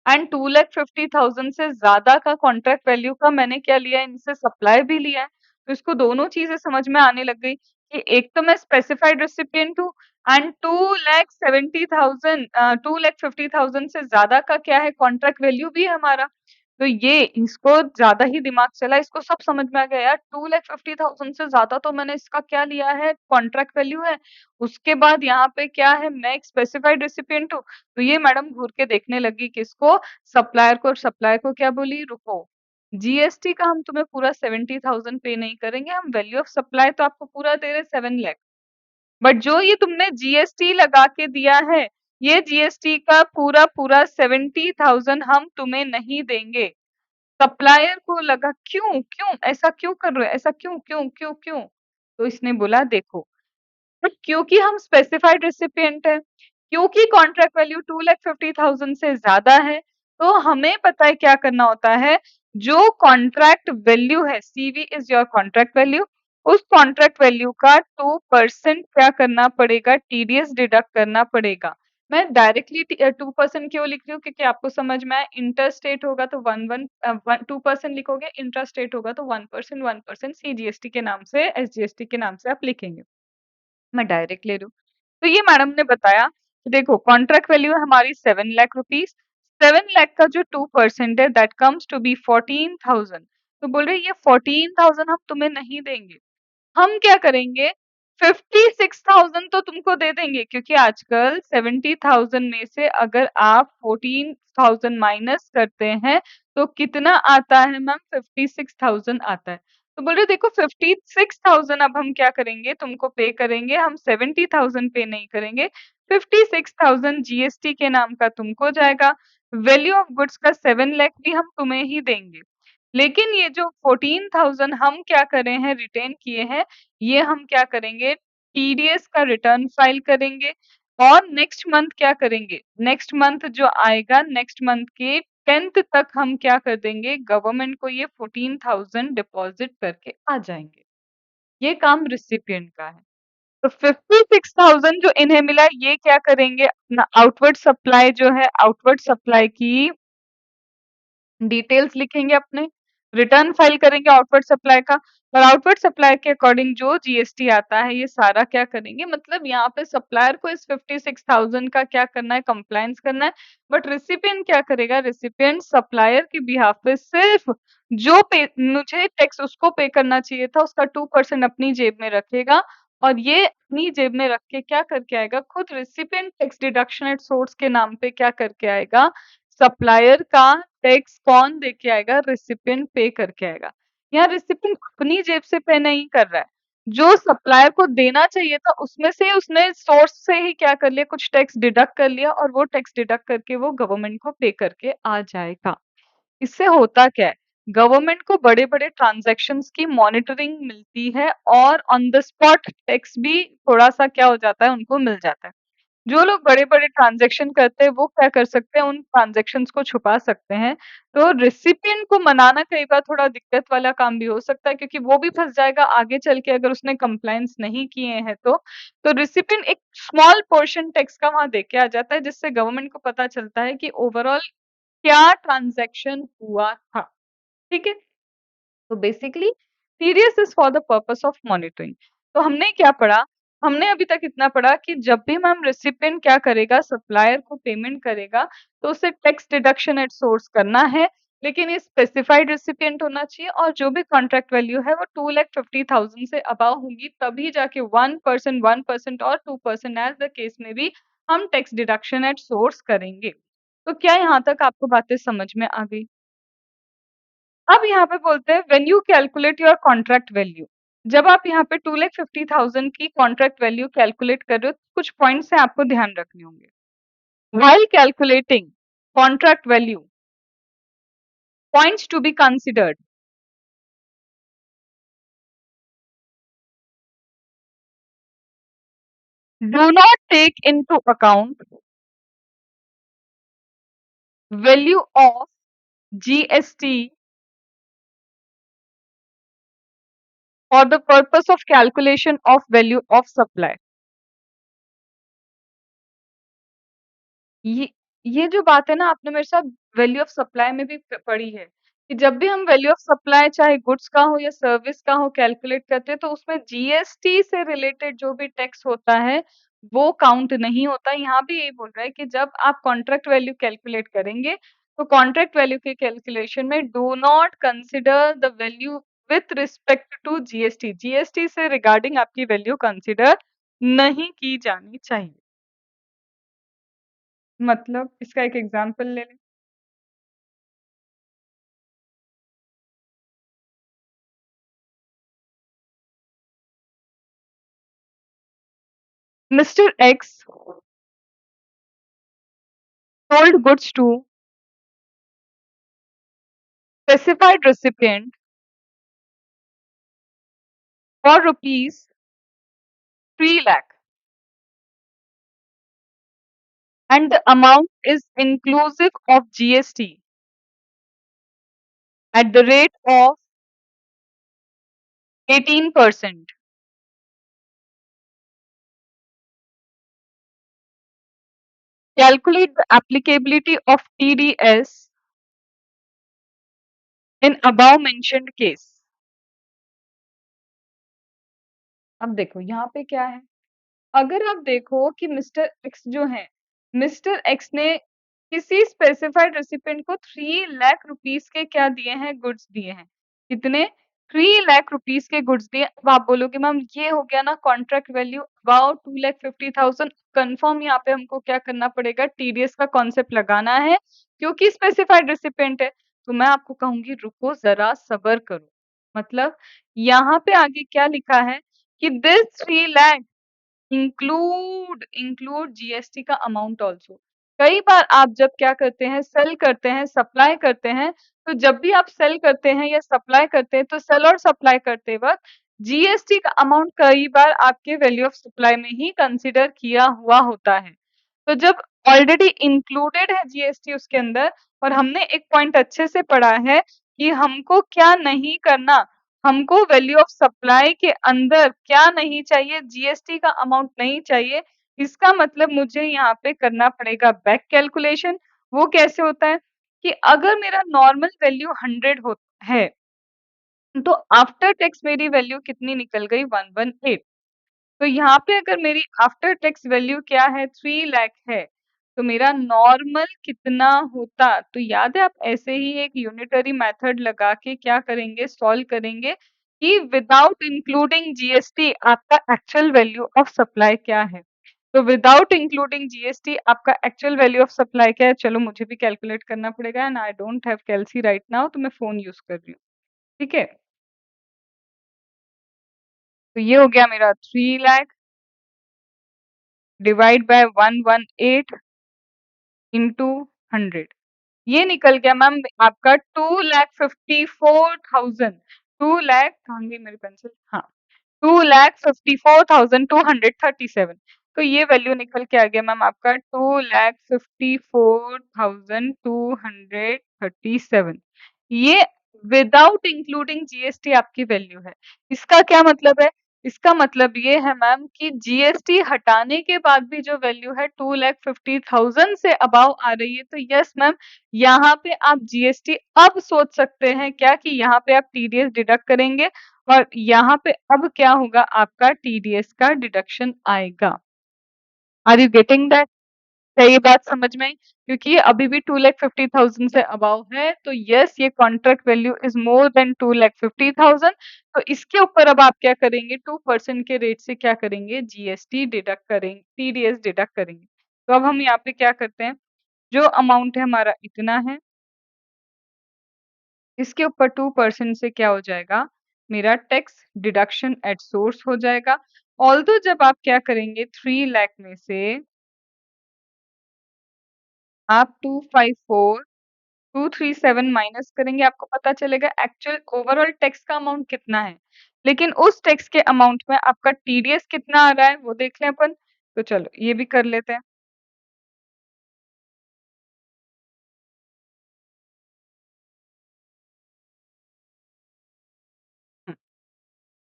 एंड 2,50,000 से ज्यादा का कॉन्ट्रैक्ट वैल्यू का मैंने क्या लिया है? इनसे सप्लाई भी लिया है। तो इसको दोनों चीजें समझ में आने लग गई कि एक तो मैं स्पेसिफाइड रेसिपिएंट हूँ, एंड 2,70,000 2,50,000 से ज्यादा का क्या है? कॉन्ट्रैक्ट वैल्यू भी है हमारा। तो ये इसको ज्यादा ही दिमाग चला, इसको सब समझ में आ गया यार 2,50,000 से ज्यादा तो मैंने इसका क्या लिया है? कॉन्ट्रैक्ट वैल्यू है। उसके बाद यहाँ पे क्या है? मैं एक स्पेसिफाइड रेसिपिएंट हूँ। तो ये मैडम घूर के देखने लगी किसको? सप्लायर को। और सप्लायर को क्या बोली? रुको, जीएसटी का हम तुम्हें पूरा 70,000 पे नहीं करेंगे, हम वैल्यू ऑफ सप्लाई तो आपको पूरा दे रहे 7 लाख, बट जो ये तुमने जीएसटी लगा के दिया है, ये जीएसटी का पूरा पूरा 70,000 हम तुम्हें नहीं देंगे। सप्लायर को लगा क्यों क्यों ऐसा क्यों कर रहे हो? ऐसा क्यों क्यों क्यों क्यों? तो इसने बोला देखो, तो क्योंकि हम स्पेसिफाइड रेसिपिएंट है, क्योंकि कॉन्ट्रैक्ट वैल्यू 2,50,000 से ज्यादा है, तो हमें पता है क्या करना होता है। जो कॉन्ट्रैक्ट वैल्यू है, CV is your contract value, उस कॉन्ट्रैक्ट वैल्यू का 2% क्या करना पड़ेगा? टीडीएस डिडक्ट करना पड़ेगा। मैं डायरेक्टली 2% क्यों लिख रही हूँ? क्योंकि आपको समझ में आए, इंटर स्टेट होगा तो 2% लिखोगे, इंट्रा स्टेट होगा तो 1% सीजीएसटी के नाम से, एसजीएसटी के नाम से आप लिखेंगे। मैं डायरेक्ट ले रही हूँ। तो ये मैडम ने बताया कि देखो कॉन्ट्रैक्ट वैल्यू है हमारी 7 लाख रुपीज, 7 लाख का जो 2% है दैट कम्स टू बी 14,000। तो बोल रहे ये 14,000 हम तुम्हें नहीं देंगे, हम क्या करेंगे? 56,000 तो तुमको दे देंगे, क्योंकि आजकल 70,000 में से अगर आप 14,000 माइनस करते हैं तो कितना आता है मैम? 56,000 आता है। तो बोल रहे देखो 56,000 अब हम क्या करेंगे? तुमको पे करेंगे, हम 70,000 पे नहीं करेंगे। 56,000 जीएसटी के नाम का तुमको जाएगा, वैल्यू ऑफ गुड्स का 7 लाख भी हम तुम्हें ही देंगे। लेकिन ये जो 14,000 हम क्या करे हैं? रिटेन किए हैं, ये हम क्या करेंगे? टीडीएस का रिटर्न फाइल करेंगे, और नेक्स्ट मंथ क्या करेंगे? नेक्स्ट मंथ जो आएगा, नेक्स्ट मंथ के 10th तक हम क्या कर देंगे? गवर्नमेंट को ये 14,000 डिपॉजिट करके आ जाएंगे। ये काम रिसिपिएंट का है। तो 56,000 जो इन्हें मिला, ये क्या करेंगे? अपना आउटवर्ड सप्लाई जो है, आउटवर्ड सप्लाई की डिटेल्स लिखेंगे अपने। रिटर्न फाइल करेंगे आउटवर्ड सप्लाई का, और आउटवर्ड सप्लाई के अकॉर्डिंग जो जीएसटी आता है ये सारा क्या करेंगे, मतलब यहाँ पे सप्लायर को इस 56,000 का क्या करना है, कंप्लायंस करना है। बट रिसिपिएंट क्या करेगा, रिसिपिएंट सप्लायर के बिहाफ पे सिर्फ जो पे मुझे टैक्स उसको पे करना चाहिए था उसका 2% अपनी जेब में रखेगा, और ये अपनी जेब में रख के क्या करके आएगा, खुद recipient tax deduction at source के नाम पे क्या करके आएगा, सप्लायर का टैक्स कौन दे के आएगा, रिसिपिएंट पे करके आएगा। यहाँ रिसिपिएंट अपनी जेब से पे नहीं कर रहा है, जो सप्लायर को देना चाहिए था उसमें से उसने सोर्स से ही क्या कर लिया, कुछ टैक्स डिडक्ट कर लिया, और वो टैक्स डिडक्ट करके वो गवर्नमेंट को पे करके आ जाएगा। इससे होता क्या है, गवर्नमेंट को बड़े-बड़े ट्रांजैक्शंस की मॉनिटरिंग मिलती है, और ऑन द स्पॉट टैक्स भी थोड़ा-सा क्या हो जाता है, उनको मिल जाता है। जो लोग बड़े-बड़े ट्रांज़ैक्शन करते हैं, वो क्या कर सकते हैं, उन ट्रांज़ैक्शंस को छुपा सकते हैं। तो रिसिपिएंट को मनाना कई बार थोड़ा दिक्कत वाला काम भी हो सकता है, क्योंकि वो भी फँस जाएगा आगे चल के अगर उसने कंप्लायंस नहीं किए हैं तो। तो रिसिपिएंट एक स्मॉल पोर्शन टैक्स का वहाँ दे के आ जाता है, जिससे गवर्नमेंट को पता चलता है कि ओवरऑल क्या ट्रांज़ैक्शन हुआ था, ठीक है? तो basically serious is for the purpose of monitoring. तो हमने क्या पढ़ा, हमने अभी तक इतना पढ़ा कि जब भी मैम रेसिपिएंट क्या करेगा, सप्लायर को पेमेंट करेगा, तो उसे टैक्स डिडक्शन एट सोर्स करना है, लेकिन ये स्पेसिफाइड रेसिपिएंट होना चाहिए, और जो भी कॉन्ट्रैक्ट वैल्यू है वो 2,50,000 से अबव होगी, तभी जाके 1% और 2% एज द केस में भी हम टैक्स डिडक्शन एट सोर्स करेंगे। तो क्या यहाँ तक आपको बातें समझ में आ गई? अब यहाँ पे बोलते हैं when you calculate your contract value. जब आप यहाँ पे 2,50,000 की कॉन्ट्रैक्ट वैल्यू कैलकुलेट कर रहे हो, कुछ पॉइंट्स हैं आपको ध्यान रखने होंगे। While calculating contract value, points to be considered, do not take into account value of GST for the purpose of calculation of value of supply. ये ये जो बात है ना, आपने मेरे साथ वैल्यू ऑफ सप्लाई में भी पढ़ी है, कि जब भी हम वैल्यू ऑफ सप्लाई चाहे गुड्स का हो या सर्विस का हो कैलकुलेट करते हैं, तो उसमें जीएसटी से रिलेटेड जो भी टैक्स होता है वो काउंट नहीं होता। यहाँ भी यही बोल रहा है कि जब आप कॉन्ट्रैक्ट वैल्यू कैलकुलेट करेंगे, तो कॉन्ट्रैक्ट वैल्यू के कैलकुलेशन में do not consider the value with respect to GST, GST से रिगार्डिंग आपकी वैल्यू कंसिडर नहीं की जानी चाहिए। मतलब इसका एक एग्जांपल ले लें। Mr. X sold goods to specified recipient for rupees 3 lakh, and the amount is inclusive of GST at the rate of 18%. Calculate the applicability of TDS in above mentioned case. अब देखो यहाँ पे क्या है, अगर आप देखो कि मिस्टर एक्स जो है, मिस्टर एक्स ने किसी स्पेसिफाइड रेसिपिएंट को 3 लाख रुपीस के क्या दिए हैं, गुड्स दिए हैं। कितने? 3 लाख रुपीस के गुड्स दिए। अब आप बोलोगे मैम ये हो गया ना कॉन्ट्रैक्ट वैल्यू अबाउट 2,50,000, कंफर्म यहाँ पे हमको क्या करना पड़ेगा, टीडीएस का कॉन्सेप्ट लगाना है, क्योंकि स्पेसिफाइड रेसिपिएंट है। तो मैं आपको कहूंगी रुको जरा सबर करो, मतलब यहाँ पे आगे क्या लिखा है कि दिस 3 लाख इंक्लूड जीएसटी का अमाउंट ऑल्सो। कई बार आप जब क्या करते हैं, सेल करते हैं, सप्लाई करते हैं, तो जब भी आप सेल करते हैं या सप्लाई करते हैं, तो सेल और सप्लाई करते वक्त जीएसटी का अमाउंट कई बार आपके वैल्यू ऑफ सप्लाई में ही कंसिडर किया हुआ होता है। तो जब ऑलरेडी इंक्लूडेड है जीएसटी उसके अंदर, और हमने एक पॉइंट अच्छे से पढ़ा है कि हमको क्या नहीं करना, हमको वैल्यू ऑफ सप्लाई के अंदर क्या नहीं चाहिए, जीएसटी का अमाउंट नहीं चाहिए। इसका मतलब मुझे यहाँ पे करना पड़ेगा बैक कैलकुलेशन। वो कैसे होता है कि अगर मेरा नॉर्मल वैल्यू 100 है, तो आफ्टर टैक्स मेरी वैल्यू कितनी निकल गई 118। तो यहाँ पे अगर मेरी आफ्टर टैक्स वैल्यू क्या है 3 लाख है, तो मेरा नॉर्मल कितना होता? तो याद है आप ऐसे ही एक यूनिटरी मेथड लगा के क्या करेंगे सॉल्व करेंगे कि विदाउट इंक्लूडिंग जीएसटी आपका एक्चुअल वैल्यू ऑफ सप्लाई क्या है। तो विदाउट इंक्लूडिंग जीएसटी आपका एक्चुअल वैल्यू ऑफ सप्लाई क्या है? चलो मुझे भी कैलकुलेट करना पड़ेगा and I don't have calci right now, तो मैं फोन यूज कर रही हूँ। ठीक है, तो ये हो गया मेरा 3 लाख डिवाइड बाय 118 इंटू 100। ये निकल गया मैम आपका 2,54,000। 2 लाख कहाँ गई मेरी पेंसिल? हाँ, 2,54,237। तो ये वैल्यू निकल के आ गया मैम आपका 2,54,237। ये विदाउट इंक्लूडिंग जीएसटी आपकी वैल्यू है। इसका क्या मतलब है? इसका मतलब ये है मैम कि जीएसटी हटाने के बाद भी जो वैल्यू है 2,50,000 से अबाव आ रही है। तो यस मैम, यहाँ पे आप जीएसटी अब सोच सकते हैं क्या कि यहाँ पे आप टीडीएस डिडक्ट करेंगे और यहाँ पे अब क्या होगा आपका टीडीएस का डिडक्शन आएगा। Are you getting that? क्या ये बात समझ में आई? क्योंकि ये अभी भी 2,50,000 से अबाव है, तो यस ये contract value is more than 2,50,000। तो इसके ऊपर अब आप क्या करेंगे 2% के रेट से क्या करेंगे जीएसटी डिडक्ट करेंगे, टीडीएस डिडक्ट करेंगे। तो अब हम यहाँ पे क्या करते हैं, जो अमाउंट है हमारा इतना है, इसके ऊपर 2% से क्या हो जाएगा, मेरा टैक्स डिडक्शन एट सोर्स हो जाएगा। ऑल्दो जब आप क्या करेंगे 3 लाख में से आप 237 माइनस करेंगे, आपको पता चलेगा एक्चुअल ओवरऑल टैक्स का अमाउंट कितना है। लेकिन उस टैक्स के अमाउंट में आपका टीडीएस कितना आ रहा है वो देख लें अपन। तो चलो ये भी कर लेते हैं।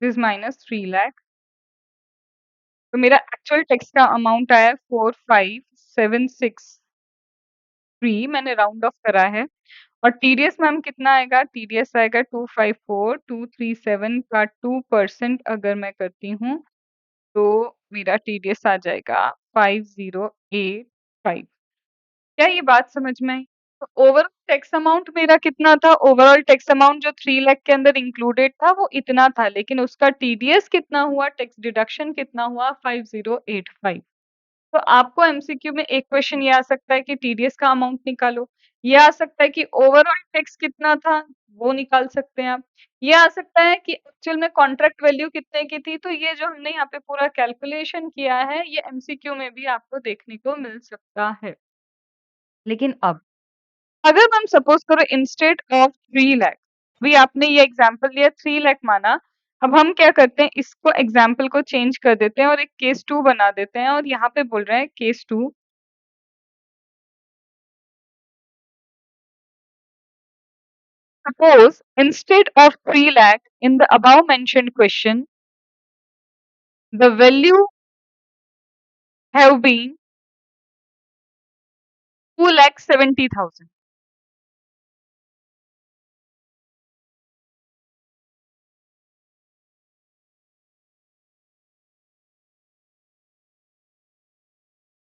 दिस माइनस 3 लाख, तो मेरा एक्चुअल टैक्स का अमाउंट आया 45,763, मैंने राउंड ऑफ करा है। और टीडीएस मैम कितना आएगा? टीडीएस आएगा 254,237 का 2% अगर मैं करती हूँ तो मेरा टीडीएस आ जाएगा 5085। क्या ये बात समझ में आई? तो ओवरऑल टैक्स अमाउंट मेरा कितना था? ओवरऑल टैक्स अमाउंट जो 3 लाख के अंदर इंक्लूडेड था वो इतना था, लेकिन उसका टीडीएस कितना हुआ, टैक्स डिडक्शन कितना हुआ 5085। तो आपको एमसीक्यू में एक क्वेश्चन ये आ सकता है कि टीडीएस का अमाउंट निकालो। ये आ सकता है कि ओवरऑल टैक्स कितना था, वो निकाल सकते हैं आप। ये आ सकता है कि एक्चुअल में कॉन्ट्रैक्ट वैल्यू कितने की थी। तो ये जो हमने यहाँ पे पूरा कैलकुलेशन किया है, ये एमसीक्यू में भी आपको देखने को मिल सकता है। लेकिन अब अगर हम सपोज करो इंस्टेड ऑफ 3 लाख, भी आपने ये एग्जांपल लिया 3 लाख माना, अब हम क्या करते हैं इसको एग्जांपल को चेंज कर देते हैं और एक केस 2 बना देते हैं और यहाँ पे बोल रहे हैं case 2। Suppose instead of 3 lakh in the above mentioned question, the value have been 2,70,000।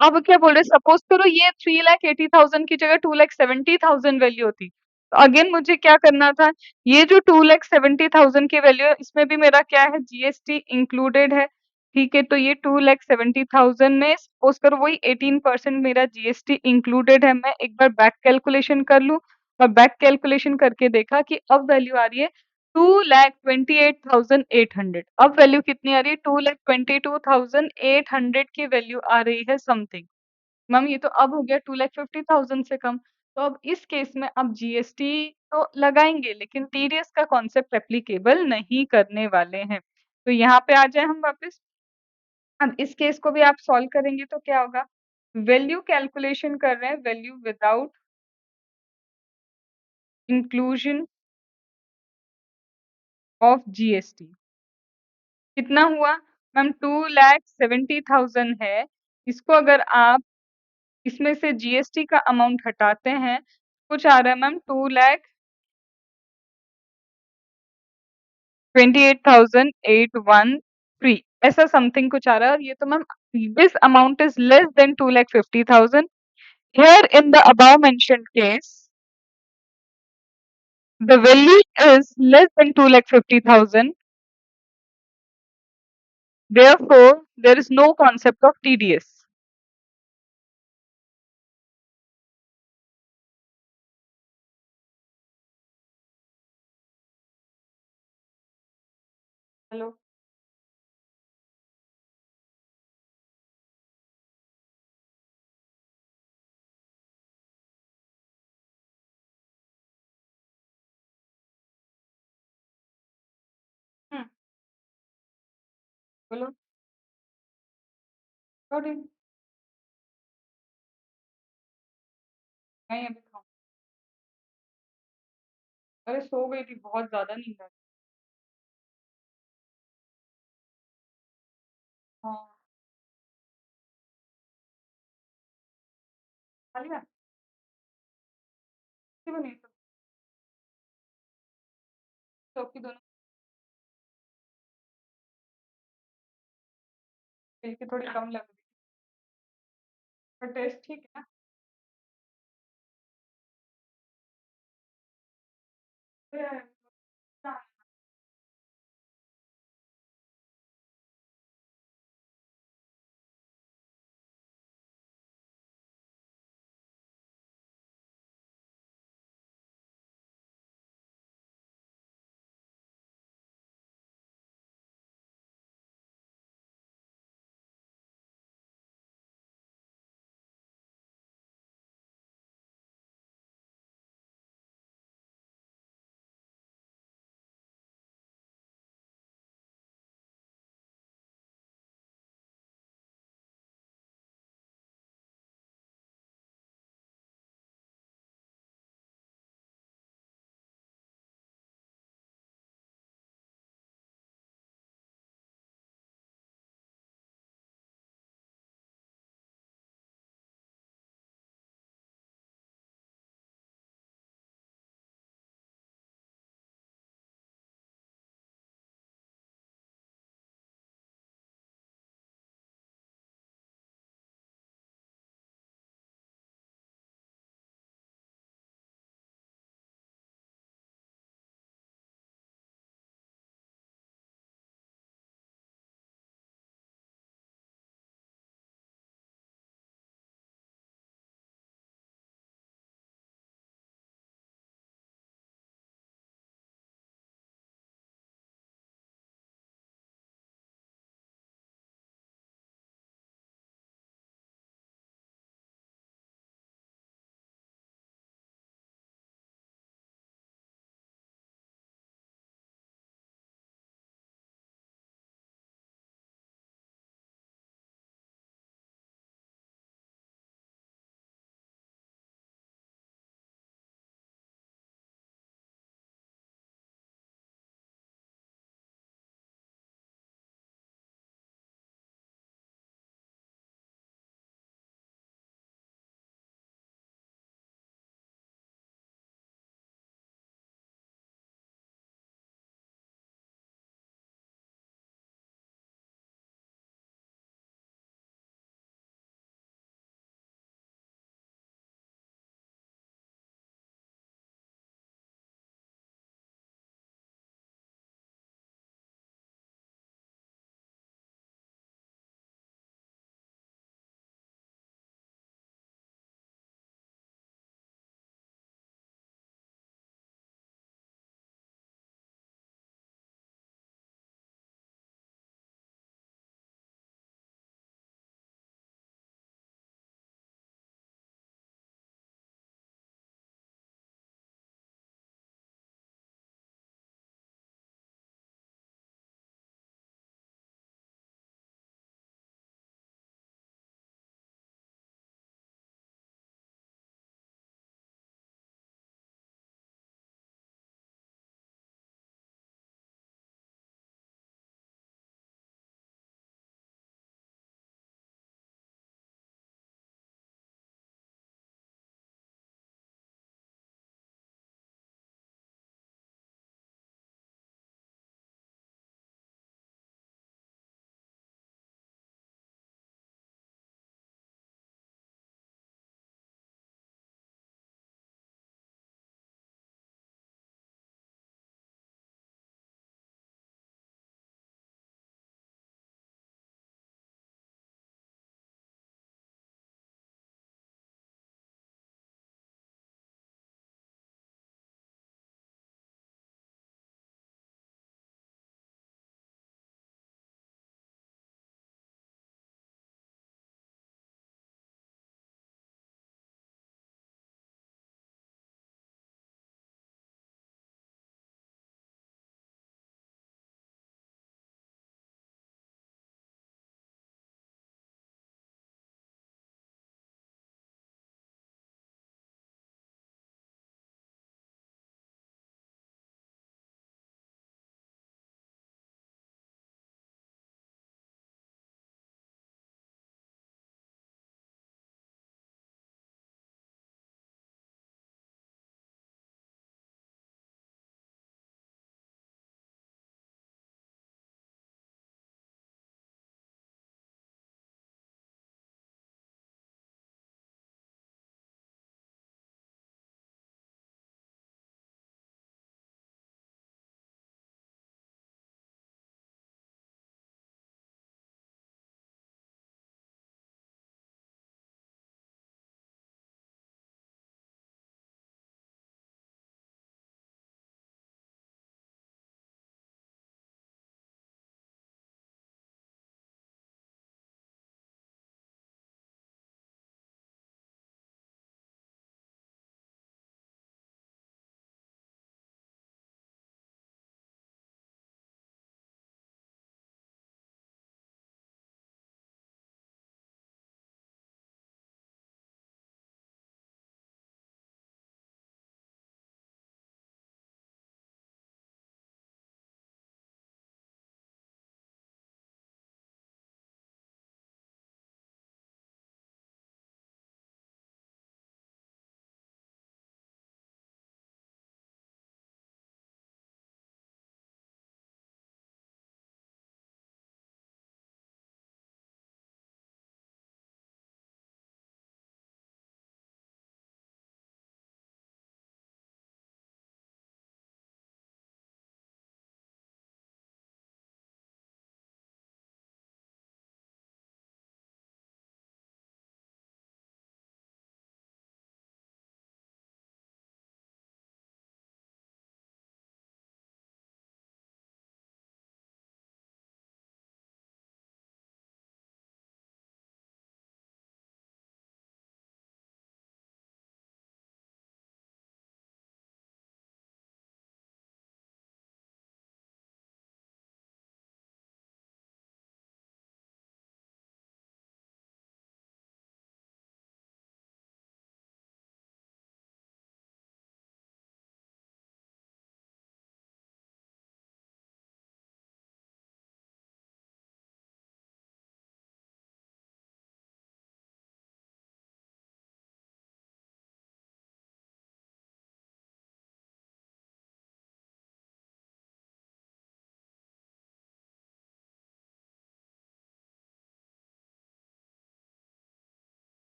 अब क्या बोल रहे हैं, सपोज करो ये 3,80,000 की जगह 2,70,000 वैल्यू होती, तो अगेन मुझे क्या करना था, ये जो 2,70,000 की वैल्यू है इसमें भी मेरा क्या है जीएसटी इंक्लूडेड है। ठीक है, तो ये 2,70,000 में सपोज करो वही 18% मेरा जीएसटी इंक्लूडेड है। मैं एक बार बैक कैलकुलेशन कर लूं, और बैक कैलकुलेशन करके देखा कि अब वैल्यू आ रही है 2,28,800। अब वैल्यू कितनी आ रही है 2,22,800 की वैल्यू आ रही है समथिंग। मैम ये तो अब हो गया 2,50,000 से कम। तो अब इस केस में अब जीएसटी तो लगाएंगे, लेकिन टीडीएस का कॉन्सेप्ट एप्लीकेबल नहीं करने वाले हैं। तो यहाँ पे आ जाए हम वापस। अब इस केस को भी आप सॉल्व करेंगे तो क्या होगा, वैल्यू कैलकुलेशन कर रहे हैं, value without inclusion of GST कितना हुआ मैम 2,70,000 है। इसको अगर आप इसमें से जीएसटी का अमाउंट हटाते हैं, कुछ आ रहा है मैम 2 लाख 28,813 ऐसा समथिंग कुछ आ रहा है और ये तो ma'am this amount is less than 2,50,000 here in the above mentioned case the value is less than 2,50,000 therefore there is no concept of TDS. Hello. हम्म, बोलो छोटी नहीं अभी खाऊं अरे सो गई थी बहुत ज्यादा नींद आ रही हाँ खा लिया किसी को नहीं सबकी दोनों मिल के थोड़ी कम लग रही पर टेस्ट ठीक है ना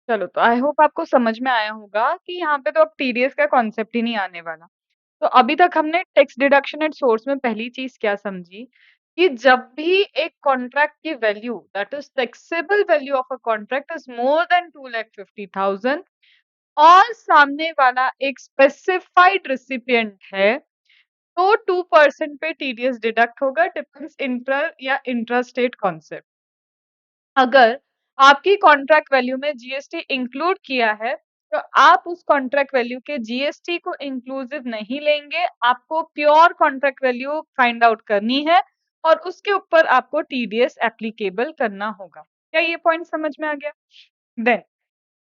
चलो, तो आई होप आपको समझ में आया होगा कि यहाँ पे तो अब टीडीएस का कॉन्सेप्ट ही नहीं आने वाला। तो अभी तक हमने टैक्स डिडक्शन एट सोर्स में पहली चीज क्या समझी कि जब भी एक कॉन्ट्रैक्ट की value that is taxable value of a contract is more than 2,50,000 और सामने वाला एक स्पेसिफाइड रिसिपिएंट है तो 2% पे टीडीएस डिडक्ट होगा, डिपेंड्स इंटर या इंट्रास्टेट कॉन्सेप्ट। अगर आपकी कॉन्ट्रैक्ट वैल्यू में जीएसटी इंक्लूड किया है तो आप उस कॉन्ट्रैक्ट वैल्यू के जीएसटी को इंक्लूसिव नहीं लेंगे, आपको pure contract value find out करनी है और उसके ऊपर आपको टीडीएस एप्लीकेबल करना होगा। क्या ये पॉइंट समझ में आ गया? देन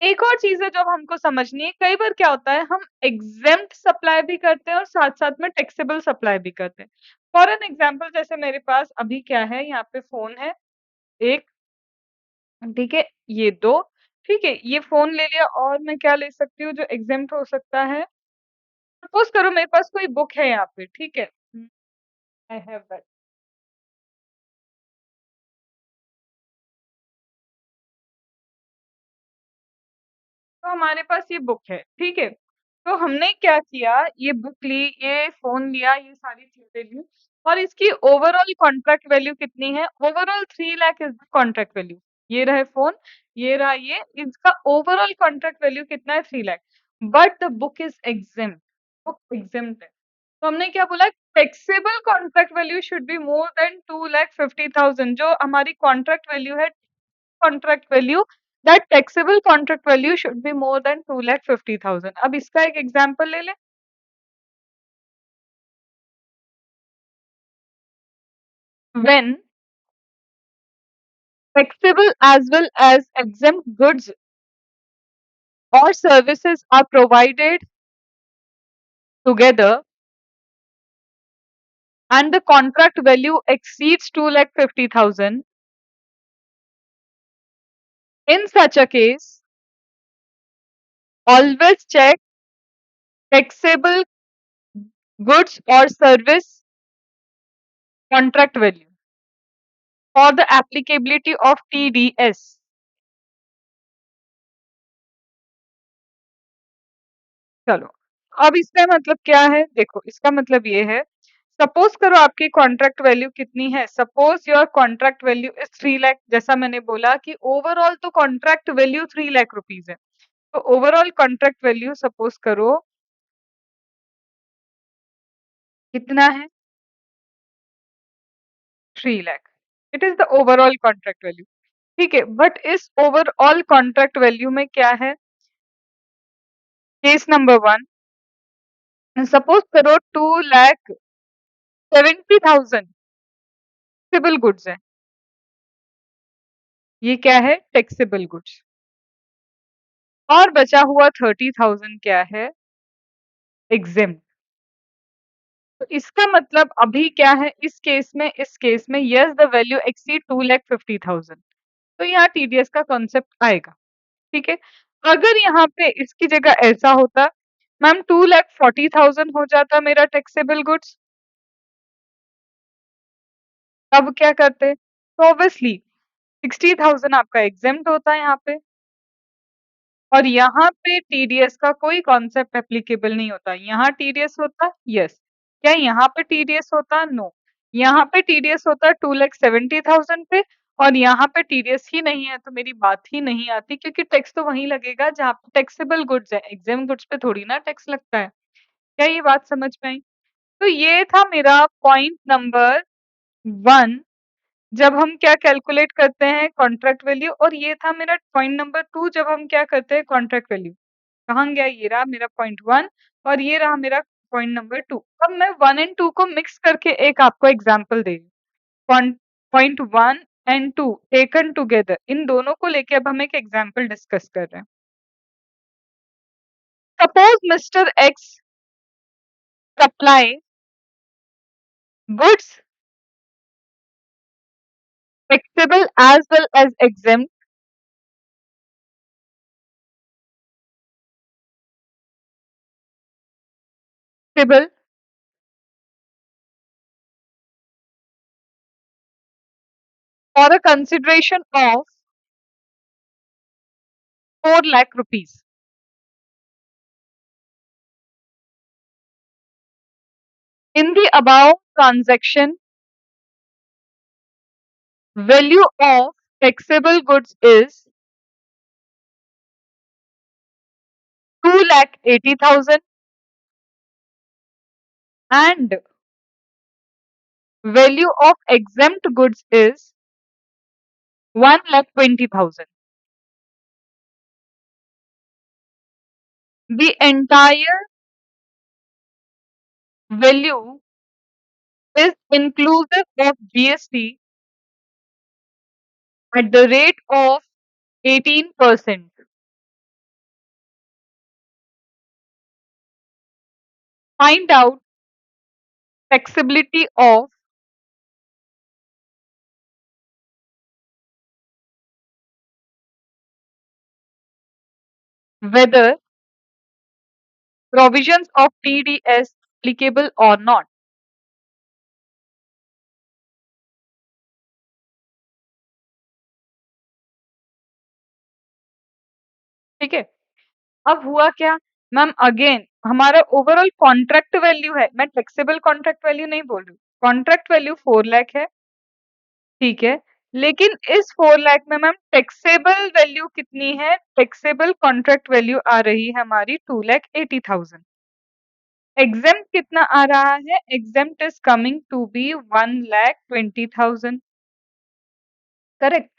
एक और चीज है जो अब हमको समझनी है, कई बार क्या होता है हम एग्जेम्प्ट सप्लाई भी करते हैं और साथ साथ में टैक्सेबल सप्लाई भी करते हैं। फॉर एन एग्जाम्पल जैसे मेरे पास अभी क्या है, यहाँ पे फोन है एक, ठीक है, ये 2, ठीक है, ये फ़ोन ले लिया और मैं क्या ले सकती हूँ जो एग्ज़ेम्प्ट हो सकता है? सपोज़ करो मेरे पास कोई बुक है यहाँ पे, ठीक है? I have that. तो हमारे पास ये बुक है, ठीक है? तो हमने क्या किया, ये बुक ली, ये फ़ोन लिया, ये सारी चीज़ें ली और इसकी ओवरऑल कॉन्ट्रैक्ट वैल्यू कितनी है? Overall 3 lakh is the contract value. ये रहे फ़ोन, ये रहा ये, इसका ओवरऑल कॉन्ट्रैक्ट वैल्यू कितना है? 3 lakh. But the book is exempt, book exempt है। तो हमने क्या बोला, taxable contract value should be more than 2,50,000 जो हमारी कॉन्ट्रैक्ट वैल्यू है, contract value that taxable contract value should be more than 2,50,000। अब इसका एक एग्जांपल ले लें। When taxable as well as exempt goods or services are provided together and the contract value exceeds 2,50,000, in such a case, always check taxable goods or service contract value for the applicability of TDS. चलो, अब इसका मतलब क्या है? देखो, इसका मतलब ये है, सपोज करो आपकी कॉन्ट्रैक्ट वैल्यू कितनी है? Suppose your contract value is 3 lakh, जैसा मैंने बोला कि ओवरऑल तो कॉन्ट्रैक्ट वैल्यू 3 लाख रुपीज है। तो ओवरऑल कॉन्ट्रैक्ट वैल्यू सपोज करो कितना है? 3 lakh. It is the overall contract value, ठीक है। बट इस ओवरऑल कॉन्ट्रैक्ट वैल्यू में क्या है? केस नंबर 1, सपोज करो 2,70,000 टैक्सेबल गुड्स है। ये क्या है? Taxable goods. और बचा हुआ 30,000 क्या है? एग्जेम्प्ट। तो इसका मतलब अभी क्या है इस केस में यस द वैल्यू एक्सीड 2,50,000, तो यहाँ टीडीएस का कॉन्सेप्ट आएगा, ठीक है। अगर यहाँ पे इसकी जगह ऐसा होता, मैम 2,40,000 हो जाता मेरा टैक्सेबल गुड्स, तब क्या करते? तो ऑब्वियसली 60,000 आपका एग्जेम्प्ट होता है यहाँ पे और यहाँ पे टीडीएस का कोई कॉन्सेप्ट एप्लीकेबल नहीं होता। यहाँ टीडीएस होता, यस। क्या यहाँ पे टीडीएस होता? नो। यहाँ पे टीडीएस होता 2,70,000 पे और यहाँ पे टीडीएस ही नहीं है तो मेरी बात ही नहीं आती क्योंकि टैक्स तो वहीं लगेगा जहाँ पे टैक्सेबल गुड्स है, एग्जाम गुड्स पे थोड़ी ना टैक्स लगता है। क्या ये बात समझ में आई? तो ये था मेरा पॉइंट नंबर 1, जब हम क्या कैलकुलेट करते हैं कॉन्ट्रैक्ट वैल्यू, और ये था मेरा पॉइंट नंबर 2 जब हम क्या करते हैं कॉन्ट्रैक्ट वैल्यू। कहाँ गया? ये रहा मेरा पॉइंट 1 और ये रहा मेरा पॉइंट नंबर 2। अब मैं 1 एंड 2 को मिक्स करके एक आपको एग्जांपल दे रही हूँ। पॉइंट 1 एंड 2 टेकन टुगेदर, इन दोनों को लेके अब हम एक एग्जांपल डिस्कस कर रहे हैं। Suppose mister x supply goods taxable as well as exemptable for a consideration of 4 lakh rupees. In the above transaction, value of taxable goods is 2,80,000 and value of exempt goods is 1,20,000. The entire value is inclusive of GST at the rate of 18%. Find out taxability of whether provisions of TDS applicable or not. ठीक है? अब हुआ क्या? मैम अगेन हमारा ओवरऑल कॉन्ट्रैक्ट वैल्यू है, मैं टैक्सेबल कॉन्ट्रैक्ट वैल्यू नहीं बोल रही हूँ। कॉन्ट्रैक्ट वैल्यू 4 लाख है, ठीक है? लेकिन इस 4 लाख में मैम टैक्सेबल वैल्यू कितनी है? टैक्सेबल कॉन्ट्रैक्ट वैल्यू आ रही है हमारी 2,80,000। एग्जेम्प्ट कितना आ रहा है? Exempt is coming to be 1,20,000। Correct?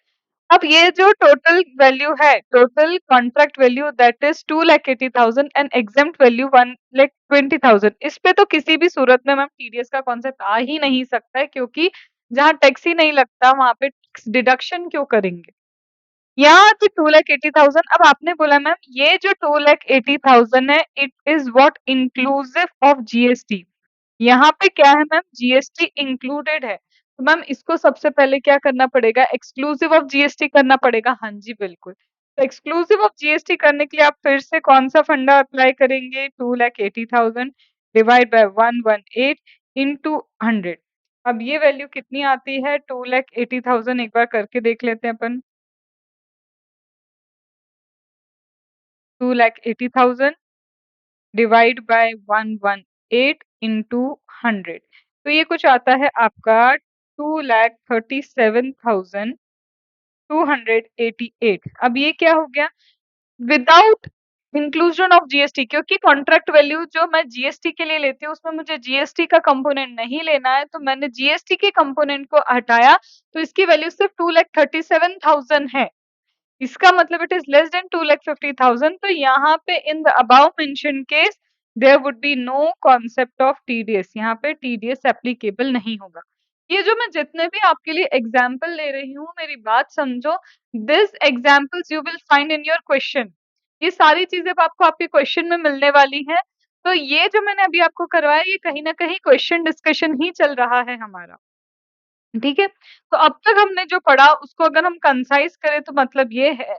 अब ये जो टोटल वैल्यू है, total contract value that is 2,80,000 and exempt value 1,20,000। इस पे तो किसी भी सूरत में मैम टीडीएस का कॉन्सेप्ट आ ही नहीं सकता है, क्योंकि जहाँ टैक्स ही नहीं लगता वहां पे टैक्स डिडक्शन क्यों करेंगे? यहाँ पे 2,80,000। अब आपने बोला मैम ये जो 2,80,000 है it is what inclusive of GST. यहाँ पे क्या है मैम? जीएसटी इंक्लूडेड है, तो मैम इसको सबसे पहले क्या करना पड़ेगा? एक्सक्लूसिव ऑफ जीएसटी करना पड़ेगा। हाँ जी बिल्कुल। तो एक्सक्लूसिव ऑफ जीएसटी करने के लिए आप फिर से कौन सा फंडा अप्लाई करेंगे? 2,80,000 डिवाइड बाय 118 इंटू 100। अब ये वैल्यू कितनी आती है? 2,80,000 एक बार करके देख लेते हैं अपन। 2,80,000 डिवाइड बाय 118 इंटू 100, तो ये कुछ आता है आपका 2,37,288। अब ये क्या हो गया? विदाउट इंक्लूजन ऑफ जीएसटी, क्योंकि कॉन्ट्रैक्ट वैल्यू जो मैं जीएसटी के लिए लेती हूँ उसमें मुझे जीएसटी का कंपोनेंट नहीं लेना है, तो मैंने जीएसटी के कंपोनेंट को हटाया, तो इसकी वैल्यू सिर्फ 2,37,000 है। इसका मतलब इट इज लेस देन 2,50,000। तो यहाँ पे in the above mention case there would be no concept of TDS. यहाँ पे टीडीएस एप्लीकेबल नहीं होगा। ये जो मैं जितने भी आपके लिए एग्जाम्पल ले रही हूँ, मेरी बात समझो, this examples you will find in your question. ये सारी चीजें अब आपको आपके क्वेश्चन में मिलने वाली हैं। तो ये जो मैंने अभी आपको करवाया ये कहीं ना कहीं क्वेश्चन डिस्कशन ही चल रहा है हमारा। ठीक है? तो अब तक हमने जो पढ़ा उसको अगर हम कंसाइज़ करें तो मतलब ये है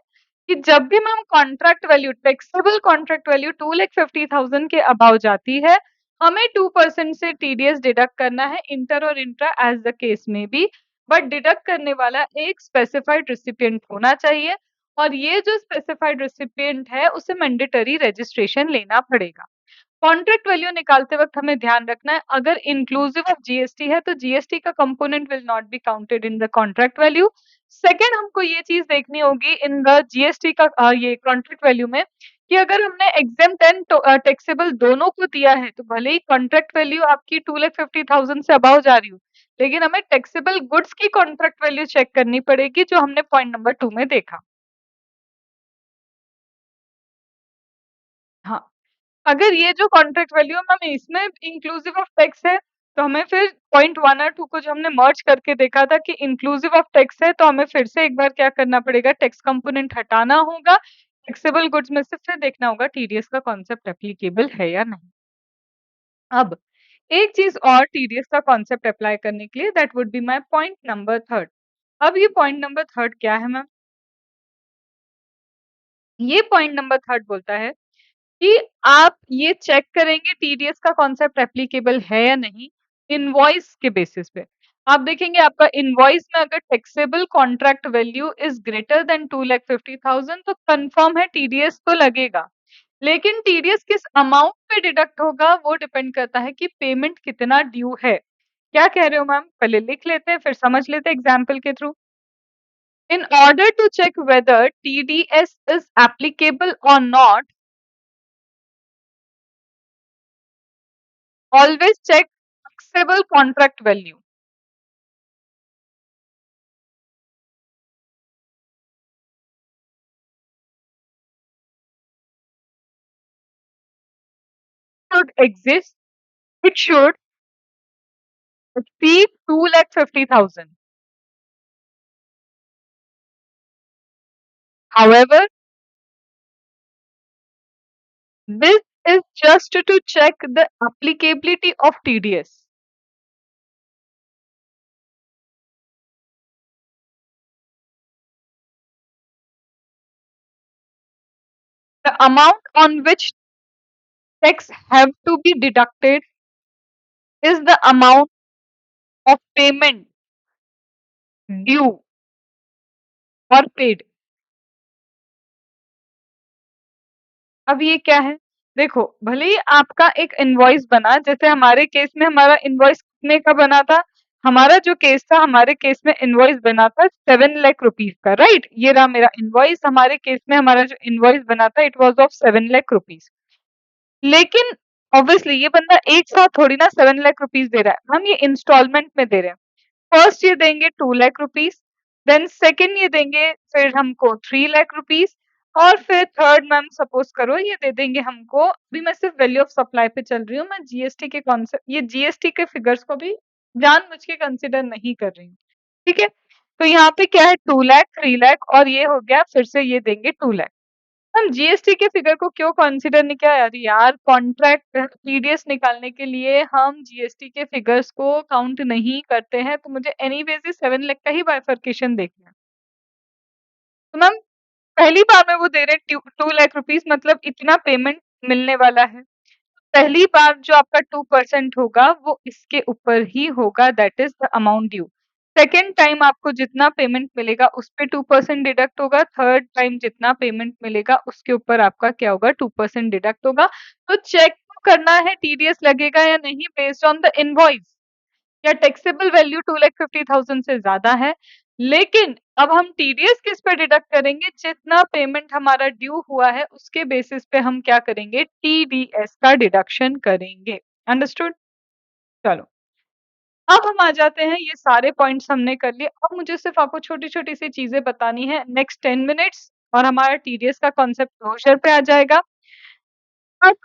कि जब भी ma'am contract value, taxable contract value 2,50,000 के अबव जाती है, हमें 2% से टीडीएस डिडक्ट करना है, इंटर और इंट्रा एज़ द केस में बी। बट डिडक्ट करने वाला एक स्पेसिफाइड रेसिपिएंट होना चाहिए, और ये जो स्पेसिफाइड रेसिपिएंट है उसे मैंडेटरी रजिस्ट्रेशन लेना पड़ेगा। कॉन्ट्रैक्ट वैल्यू निकालते वक्त हमें ध्यान रखना है, अगर इंक्लूसिव ऑफ जीएसटी है तो जीएसटी का component will not be counted in the contract value. Second, हमको ये चीज देखनी होगी इन द जीएसटी का ये कॉन्ट्रैक्ट वैल्यू में कि अगर हमने एग्जेम्प्ट एंड टैक्सेबल दोनों को दिया है, तो भले ही कॉन्ट्रैक्ट वैल्यू आपकी 2,50,000 से अबाव जा रही हो, लेकिन हमें टैक्सेबल गुड्स की कॉन्ट्रैक्ट वैल्यू चेक करनी पड़ेगी, जो हमने पॉइंट नंबर 2 में देखा। हाँ, अगर ये जो कॉन्ट्रैक्ट वैल्यू है मैम इसमें इंक्लूसिव ऑफ टैक्स है, तो हमें फिर पॉइंट 1 और 2 को जो हमने मर्ज करके देखा था कि इंक्लूसिव ऑफ टैक्स है, तो हमें फिर से एक बार क्या करना पड़ेगा? टैक्स कंपोनेंट हटाना होगा, टैक्सेबल गुड्स में से फिर देखना होगा टीडीएस का कॉन्सेप्ट एप्लीकेबल है या नहीं। अब एक चीज और टीडीएस का कॉन्सेप्ट अप्लाई करने के लिए, that would be my point number 3। अब ये पॉइंट नंबर 3 क्या है मैम? ये पॉइंट नंबर 3 बोलता है कि आप ये चेक करेंगे टीडीएस का कॉन्सेप्ट एप्लीकेबल है या नहीं इनवॉइस के बेसिस पे। आप देखेंगे आपका इनवॉइस में अगर taxable contract value is greater than 2,50,000 तो कंफर्म है टीडीएस तो लगेगा। लेकिन टीडीएस किस अमाउंट पे डिडक्ट होगा वो डिपेंड करता है कि पेमेंट कितना ड्यू है। क्या कह रहे हो मैम? पहले लिख लेते हैं फिर समझ लेते हैं एग्जाम्पल के through. In order to check whether TDS is applicable or not, always check taxable contract value. Should exist, it should exceed 2,50,000. However, this is just to check the applicability of TDS. The amount on which tax have to be deducted is the amount of payment due or paid. अब ये क्या है? देखो, भले ही आपका एक इनवॉइस बना, जैसे हमारे केस में हमारा इनवॉइस कितने का बना था? हमारा जो केस था, हमारे केस में इनवॉइस बना था 7 लाख रुपीस का, राइट? ये रहा मेरा इनवॉइस, हमारे केस में हमारा जो इनवॉइस बना था, it was of 7 lakh rupees. लेकिन ऑब्वियसली ये बंदा एक साथ थोड़ी ना 7 लाख रुपीस दे रहा है, हम ये इंस्टॉलमेंट में दे रहे हैं। फर्स्ट ये देंगे 2 लाख रुपीस, देन सेकंड ये देंगे फिर हमको 3 लाख रुपीस और फिर थर्ड मैम सपोज करो ये दे देंगे हमको। अभी मैं सिर्फ वैल्यू ऑफ सप्लाई पे चल रही हूँ, मैं जीएसटी के कॉन्सेप्ट ये जीएसटी के फिगर्स को भी जानबूझ के कंसिडर नहीं कर रही हूँ, ठीक है? तो यहाँ पे क्या है 2 लाख 3 लाख और ये हो गया फिर से ये देंगे 2 लाख। हम जीएसटी के फिगर को क्यों कंसीडर नहीं किया यार? यार कॉन्ट्रैक्ट टीडीएस निकालने के लिए हम जीएसटी के फिगर्स को काउंट नहीं करते हैं, तो मुझे एनीवेज ये 7 लाख का ही बाइफरकेशन देखना है। तो मैम पहली बार में वो दे रहे हैं 2 लाख रुपीस मतलब इतना पेमेंट मिलने वाला है। पहली बार जो आपका 2% होगा वो इसके ऊपर ही होगा, that is the amount due. Second time आपको जितना पेमेंट मिलेगा उस पे 2% डिडक्ट होगा, थर्ड टाइम जितना पेमेंट मिलेगा उसके ऊपर आपका क्या होगा 2% डिडक्ट होगा। तो चेक करना है टीडीएस लगेगा या नहीं बेस्ड ऑन द इनवॉइस। या टैक्सेबल वैल्यू 2,50,000 से ज्यादा है, लेकिन अब हम टीडीएस किस पे डिडक्ट करेंगे? जितना पेमेंट हमारा ड्यू हुआ है उसके बेसिस पे हम क्या करेंगे? टीडीएस का डिडक्शन करेंगे। अंडरस्टूड? चलो, अब हम आ जाते हैं, ये सारे पॉइंट्स हमने कर लिए। अब मुझे सिर्फ आपको छोटी-छोटी सी चीजें बतानी है नेक्स्ट 10 मिनट्स और हमारा टीडीएस का कॉन्सेप्ट क्लोजर पे आ जाएगा। अब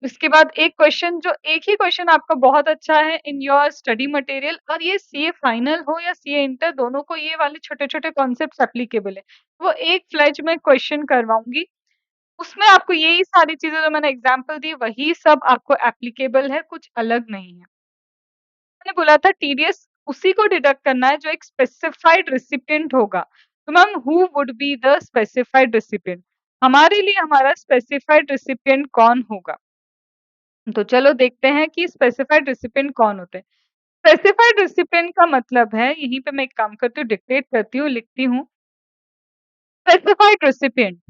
इसके बाद एक क्वेश्चन जो एक ही क्वेश्चन आपका बहुत अच्छा है इन योर स्टडी मटेरियल और ये सीए फाइनल हो या सीए इंटर दोनों को ये वाले छोटे-छोटे कॉन्सेप्ट्स एप्लीकेबल है। वो एक फ्लैज में क्वेश्चन करवाऊँगी। उसमें आपको यही सारी चीज़ें जो मैंने एग्ज़ाम्पल दी वही सब आपको एप्लीकेबल है, कुछ अलग नहीं है। मैंने बोला था टीडीएस उसी को डिडक्ट करना है जो एक स्पेसिफाइड रेसिपिएंट होगा। तो ma'am who would be the specified recipient? हमारे लिए हमारा स्पेसिफाइड रेसिपिएंट कौन होगा? तो चलो देखते हैं कि स्पेसिफाइड रेसिपिएंट कौन होते हैं। स्पेसिफाइड रेसिपिएंट का मतलब है, यहीं पे मैं एक काम करती हूँ, डिक्टेट करती हूँ, लिखती हूँ। Specified recipient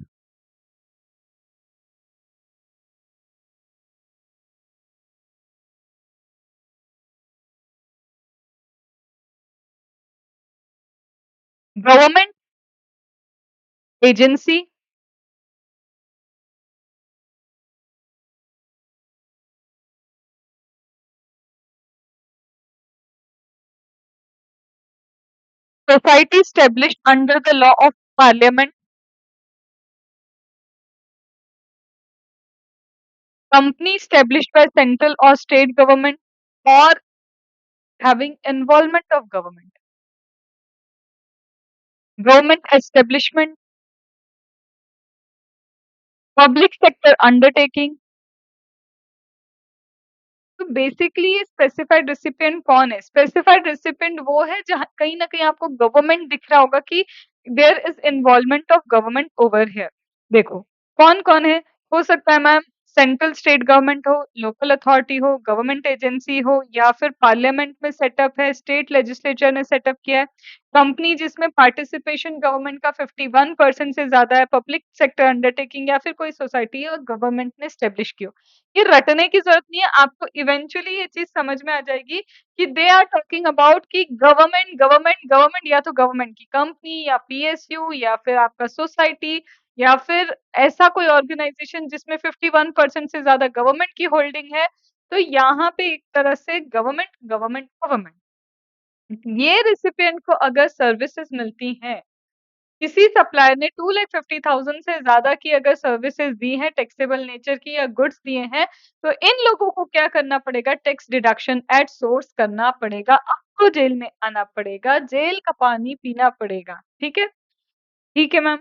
government agency, society established under the law of parliament, company established by central or state government or having involvement of government, government establishment, public sector undertaking। तो बेसिकली ये स्पेसिफाइड रेसिपिएंट कौन है? स्पेसिफाइड रेसिपिएंट वो है जहाँ कहीं ना कहीं आपको गवर्नमेंट दिख रहा होगा कि there is involvement of government over here. देखो कौन कौन है? हो सकता है मैम सेंट्रल स्टेट गवर्नमेंट हो, लोकल अथॉरिटी हो, गवर्नमेंट एजेंसी हो या फिर पार्लियामेंट में सेटअप है, स्टेट लेजिस्लेचर ने सेटअप किया है, कंपनी जिसमें पार्टिसिपेशन गवर्नमेंट का 51% से ज़्यादा है, पब्लिक सेक्टर अंडरटेकिंग या फिर कोई सोसाइटी और गवर्नमेंट ने एस्टेब्लिश की हो। ये रटने की ज़रूरत नहीं है, आपको इवेंचुअली ये चीज़ समझ में आ जाएगी कि दे आर टॉकिंग अबाउट कि गवर्नमेंट या तो गवर्नमेंट की कंपनी या पीएसयू या फिर आपका सोसाइटी या फिर ऐसा कोई ऑर्गेनाइजेशन जिसमें 51% से ज़्यादा गवर्नमेंट की होल्डिंग है, तो यहाँ पे एक तरह से गवर्नमेंट ये रेसिपिएंट को अगर सर्विसेज मिलती हैं, किसी सप्लायर ने 2,50,000 से ज़्यादा की अगर सर्विसेज दी हैं टैक्सेबल नेचर की या गुड्स दिए हैं, तो इन लोगों को क्या करना पड़ेगा? टैक्स डिडक्शन एट सोर्स करना पड़ेगा, आपको जेल में आना पड़ेगा, जेल का पानी पीना पड़ेगा, ठीक है? ठीक है मैम।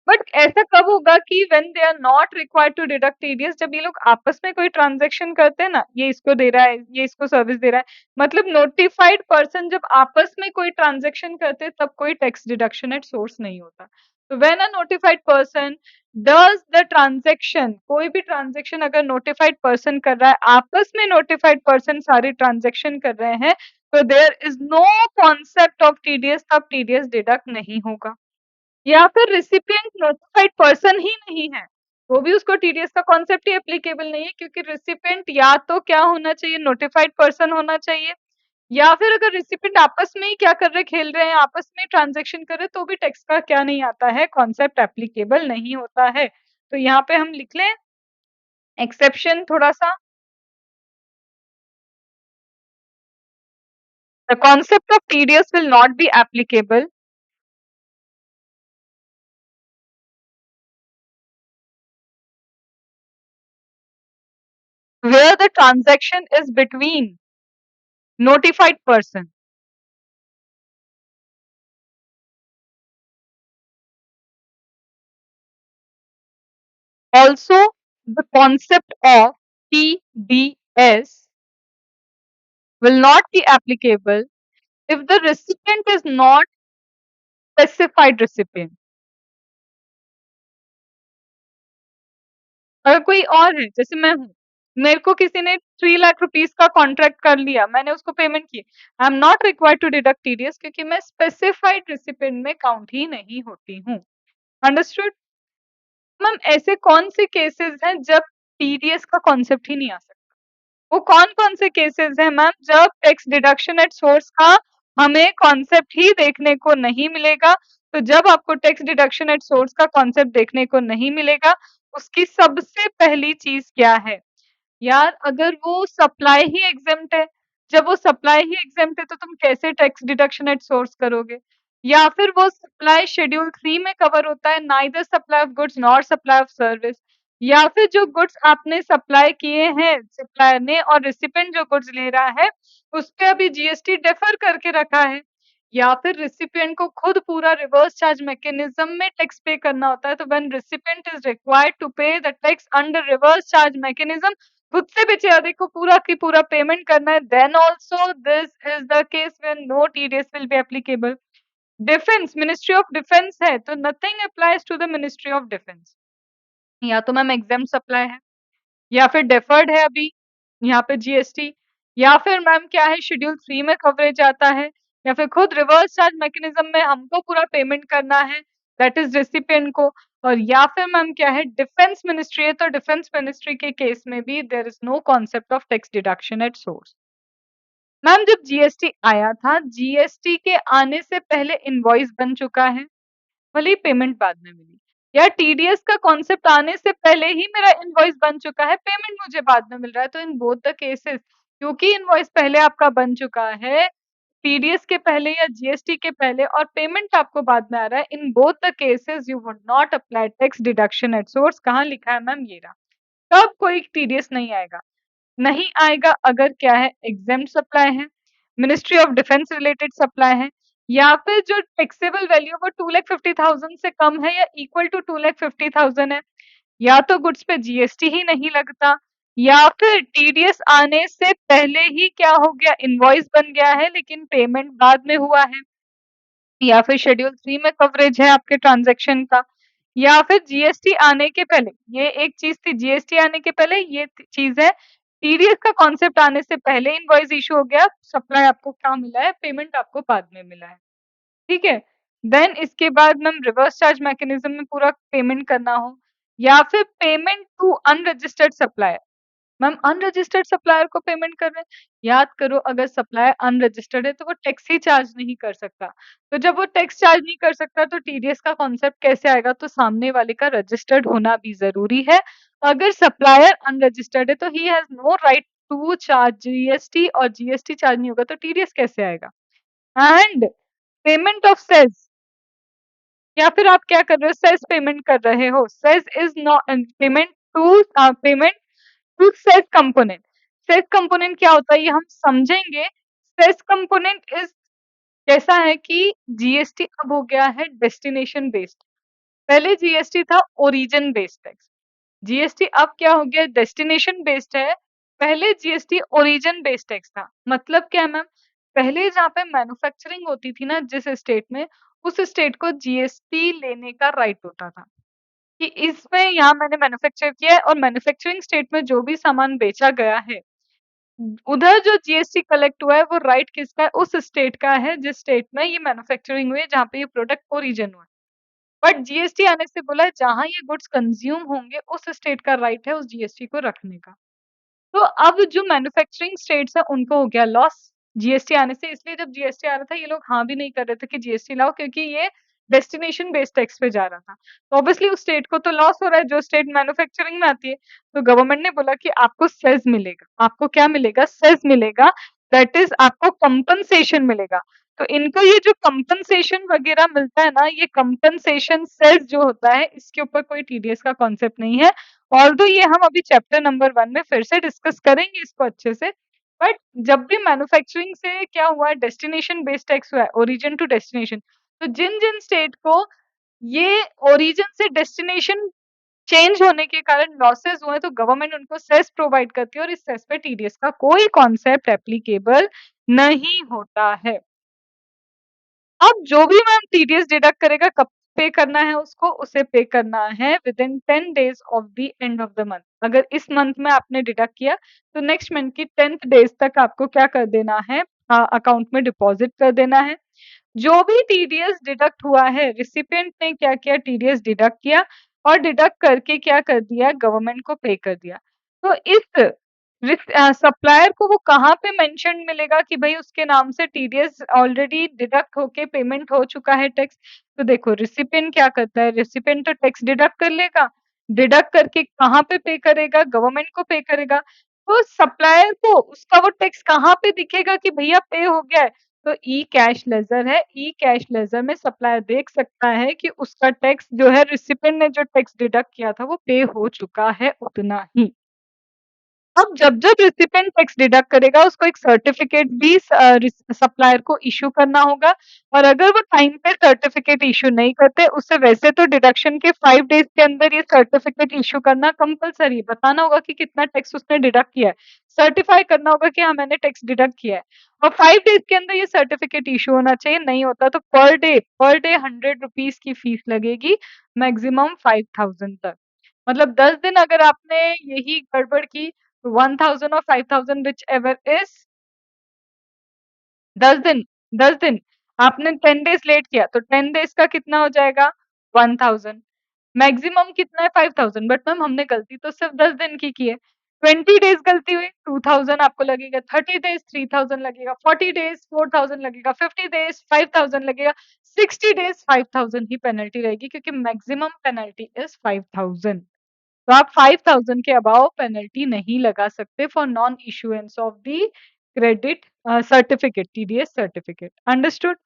बट ऐसा कब होगा कि when they are not required to deduct TDS, जब ये लोग आपस में कोई ट्रांजैक्शन करते हैं ना, ये इसको दे रहा है, ये इसको सर्विस दे रहा है, मतलब नोटिफाइड पर्सन जब आपस में कोई ट्रांजैक्शन करते हैं तब कोई टैक्स डिडक्शन एट सोर्स नहीं होता। तो when a notified person does the transaction, कोई भी ट्रांजैक्शन अगर नोटिफाइड पर्सन कर रहा है, आपस में नोटिफाइड पर्सन सारी ट्रांजैक्शन कर रहे हैं, तो there is no concept of TDS, तब टीडीएस डिडक्ट नहीं होगा। या फिर रिसिपिएंट नोटिफाइड पर्सन ही नहीं है, तो भी उसको टीडीएस का कॉन्सेप्ट ही एप्लीकेबल नहीं है, क्योंकि रिसिपिएंट या तो क्या होना चाहिए, नोटिफाइड पर्सन होना चाहिए, या फिर अगर रिसिपिएंट आपस में ही क्या कर रहे, खेल रहे हैं, आपस में ट्रांजैक्शन कर रहे, तो भी टैक्स का क्या नहीं आता है, कॉन्सेप्ट एप्लीकेबल नहीं होता है। तो यहाँ पे हम लिख लें एक्सेप्शन थोड़ा सा, the concept of TDS will not be applicable where the transaction is between notified person. Also, the concept of TDS will not be applicable if the recipient is not specified recipient. अगर कोई और है, जैसे मैं हूँ, मेरे को किसी ने 3 लाख रुपीस का कॉन्ट्रैक्ट कर लिया, मैंने उसको पेमेंट की, I am not required to deduct TDS क्योंकि मैं स्पेसिफाइड रेसिपिएंट में काउंट ही नहीं होती हूँ। अंडरस्टूड? मैम ऐसे कौन से केसेस हैं जब टीडीएस का कॉन्सेप्ट ही नहीं आ सकता? वो कौन-कौन से केसेस हैं मैम जब टैक्स डिडक्शन एट सोर्स का हमें कॉन्सेप्ट ही देखने को नहीं मिलेगा? तो जब आपको टैक्स डिडक्शन एट सोर्स का कॉन्सेप्ट देखने को नहीं मिलेगा, उसकी सबसे पहली चीज़ क्या है? यार अगर वो सप्लाई ही एग्जेम्प्ट है, जब वो सप्लाई ही एग्जेम्प्ट है तो तुम कैसे टैक्स डिडक्शन एट सोर्स करोगे? या फिर वो सप्लाई शेड्यूल 3 में कवर होता है, neither supply of goods nor supply of service, या फिर जो गुड्स आपने सप्लाई किए हैं सप्लायर ने और रिसिपिएंट जो गुड्स ले रहा है, उस पे अभी जीएसटी डेफर करके रखा है, या फिर रिसिपिएंट को खुद पूरा रिवर्स चार्ज मैकेनिज्म में टैक्स पे करना होता है, तो when recipient is required to pay the tax under reverse charge mechanism, खुद से भी अधिक को पूरा की पूरा पेमेंट करना है, then also this is the case when no TDS will be applicable. Defence, ministry of defence है तो nothing applies to the ministry of defence. या तो मैम एग्जाम सप्लाई है, या फिर डेफर्ड है अभी यहाँ पे जीएसटी, या फिर मैम क्या है शेड्यूल 3 में कवरेज आता है, या फिर खुद रिवर्स चार्ज मैकेनिज्म में हमको पूरा पेमेंट करना है, दैट इज रेसिपिएंट को, और या फिर मैम क्या है डिफेंस मिनिस्ट्री है, तो डिफेंस मिनिस्ट्री के केस में भी there is no concept of tax deduction at source. Ma'am जब जीएसटी आया था, जीएसटी के आने से पहले इनवॉइस बन चुका है, भले ही पेमेंट बाद में मिली, या टीडीएस का कॉन्सेप्ट आने से पहले ही मेरा इनवॉइस बन चुका है, पेमेंट मुझे बाद में मिल रहा है, तो इन बोथ द केसेस क्योंकि इनवॉइस पहले आपका बन चुका है, टीडीएस के पहले या जीएसटी के पहले, और पेमेंट आपको बाद में आ रहा है, in both the cases you would not apply tax deduction at source. कहाँ लिखा है मैम? ये रहा। तब कोई टीडीएस नहीं आएगा, नहीं आएगा अगर क्या है एग्जेम्प्ट सप्लाई है, ministry of defence related supply है, या फिर जो टैक्सेबल वैल्यू वो 2,50,000 से कम है या इक्वल टू 2,50,000 है, या तो गुड्स पे जीएसटी ही नहीं लगता, या फिर टीडीएस आने से पहले ही क्या हो गया इनवॉइस बन गया है लेकिन पेमेंट बाद में हुआ है, या फिर शेड्यूल 3 में कवरेज है आपके ट्रांजैक्शन का, या फिर जीएसटी आने के पहले, ये एक चीज थी, जीएसटी आने के पहले ये चीज है। टीडीएस का कॉन्सेप्ट आने से पहले इनवॉइस इशू हो गया, सप्लाई आपको क्या मिला है, पेमेंट आपको बाद में मिला है, ठीक है। देन इसके बाद मैम रिवर्स चार्ज मैकेनिज्म में पूरा पेमेंट करना हो, या फिर payment to unregistered supplier. Ma'am unregistered supplier को पेमेंट कर रहे हैं, याद करो अगर सप्लायर अनरजिस्टर्ड है तो वो टैक्स ही चार्ज नहीं कर सकता। तो जब वो टैक्स चार्ज नहीं कर सकता तो टीडीएस का कॉन्सेप्ट कैसे आएगा, तो सामने वाले का रजिस्टर्ड होना भी जरूरी है। अगर सप्लायर अनरजिस्टर्ड है तो he has no right to charge GST, और जीएसटी चार्ज नहीं होगा तो टीडीएस कैसे आएगा। एंड पेमेंट ऑफ सेस, या फिर आप क्या कर रहे हो, सेस पेमेंट कर रहे हो, cess is not payment to payment to cess component. Cess component क्या होता है ये हम समझेंगे। सेस कंपोनेंट इज कैसा है कि जीएसटी अब हो गया है डेस्टिनेशन बेस्ड, पहले जीएसटी था ओरिजिन बेस्ड टैक्स, जीएसटी अब क्या हो गया, डेस्टिनेशन बेस्ड है। पहले जीएसटी ओरिजिन बेस्ड टैक्स था। मतलब क्या है मैम, पहले जहाँ पे मैन्युफैक्चरिंग होती थी ना जिस स्टेट में, उस स्टेट को जीएसटी लेने का राइट होता था कि इसमें यहाँ मैंने मैन्युफैक्चर किया है, और मैन्युफैक्चरिंग स्टेट में जो भी सामान बेचा गया है उधर जो जीएसटी कलेक्ट हुआ है वो राइट किसका है, उस स्टेट का है जिस स्टेट में ये मैन्युफैक्चरिंग हुई है, जहाँ पे ये प्रोडक्ट ओरिजिन हुआ है। बट जीएसटी आने से बोला है जहाँ ये गुड्स कंज्यूम होंगे उस स्टेट का राइट है उस जीएसटी को रखने का। तो अब जो मैन्युफैक्चरिंग स्टेट्स है उनको हो गया लॉस जीएसटी आने से, इसलिए जब जीएसटी आ रहा था ये लोग हाँ भी नहीं कर रहे थे कि जीएसटी लाओ, क्योंकि ये डेस्टिनेशन बेस्ड टैक्स पे जा रहा था। तो ऑब्वियसली उस स्टेट को तो लॉस हो रहा है जो स्टेट मैन्युफैक्चरिंग में आती है। तो गवर्नमेंट ने बोला कि आपको सेस मिलेगा, आपको क्या मिलेगा, सेस मिलेगा, दैट इज आपको कंपनसेशन मिलेगा। तो इनको ये जो कंपनसेशन वगैरह मिलता है ना, ये कंपनसेशन सेस जो होता है इसके ऊपर कोई टीडीएस का कॉन्सेप्ट नहीं है। ऑल्दो ये हम अभी चैप्टर नंबर 1 में फिर से डिस्कस करेंगे इसको अच्छे से। बट जब भी मैन्युफैक्चरिंग से क्या हुआ है, डेस्टिनेशन बेस्ड टैक्स हुआ है, ओरिजिन टू डेस्टिनेशन। तो जिन-जिन स्टेट को ये ओरिजिन से डेस्टिनेशन चेंज होने के कारण लॉसेस हुए, तो गवर्नमेंट उनको सेस प्रोवाइड करती है, और इस सेस पे टीडीएस का कोई कॉन्सेप्ट एप्लीकेबल नहीं होता है। अब जो भी मैम टीडीएस डिडक्ट करेगा, कब पे करना है उसको, उसे पे करना है within 10 days of the end of the month. अगर इस मंथ में आपने डिडक्ट किया तो नेक्स्ट मंथ की 10th डेज तक आपको क्या कर देना है, अकाउंट में डिपॉजिट कर देना है। जो भी टीडीएस डिडक्ट हुआ है, रिसिपिएंट ने क्या किया, टीडीएस डिडक्ट किया, और डिडक्ट करके क्या कर दिया, गवर्नमेंट को पे कर दिया। तो इस सप्लायर को वो कहाँ पे मेंशन मिलेगा कि भाई उसके नाम से टीडीएस ऑलरेडी डिडक्ट होके पेमेंट हो चुका है टैक्स। तो देखो रिसिपिएंट क्या करता है, रिसिपिएंट तो टैक्स डिडक्ट कर लेगा, डिडक्ट करके कहाँ पे करेगा, गवर्नमेंट को पे करेगा। तो सप्लायर को उसका वो टैक्स कहाँ पे दिखेगा कि भैया पे हो गया है, तो ई कैश लेजर है, ई कैश लेजर में सप्लायर देख सकता है कि उसका टैक्स जो है, रिसिपिएंट ने जो टैक्स डिडक्ट किया था वो पे हो चुका है उतना ही। अब जब-जब रिसिपिएंट टैक्स डिडक्ट करेगा उसको एक सर्टिफिकेट भी सप्लायर को इश्यू करना होगा, और अगर वो टाइम पे सर्टिफिकेट इश्यू नहीं करते, उससे वैसे तो डिडक्शन के 5 डेज के अंदर ये सर्टिफिकेट इश्यू करना कंपल्सरी है, बताना होगा कि कितना टैक्स उसने डिडक्ट किया है, सर्टिफाई करना होगा कि हाँ मैंने टैक्स डिडक्ट किया है, और 5 डेज के अंदर ये सर्टिफिकेट इश्यू होना चाहिए। नहीं होता तो पर डे 100 रुपीज की फीस लगेगी, मैक्सिमम 5000 तक। मतलब 10 दिन अगर आपने यही गड़बड़ की, 1000 or 5000 whichever is 10 दिन, 10 दिन आपने 10 डेज लेट किया तो 10 डेज का कितना हो जाएगा, 1000। मैक्सिमम कितना है, 5000, बट मैम हमने गलती तो सिर्फ 10 दिन की है। 20 डेज गलती हुई 2000 आपको लगेगा, 30 डेज 3000 लगेगा, 40 डेज 4000 लगेगा, 50 डेज 5000 लगेगा, 60 डेज 5000 ही पेनल्टी रहेगी, क्योंकि मैक्सिमम पेनल्टी इज 5000। तो आप 5000 के अबाव पेनल्टी नहीं लगा सकते for non issuance of the credit certificate, TDS certificate. Understood.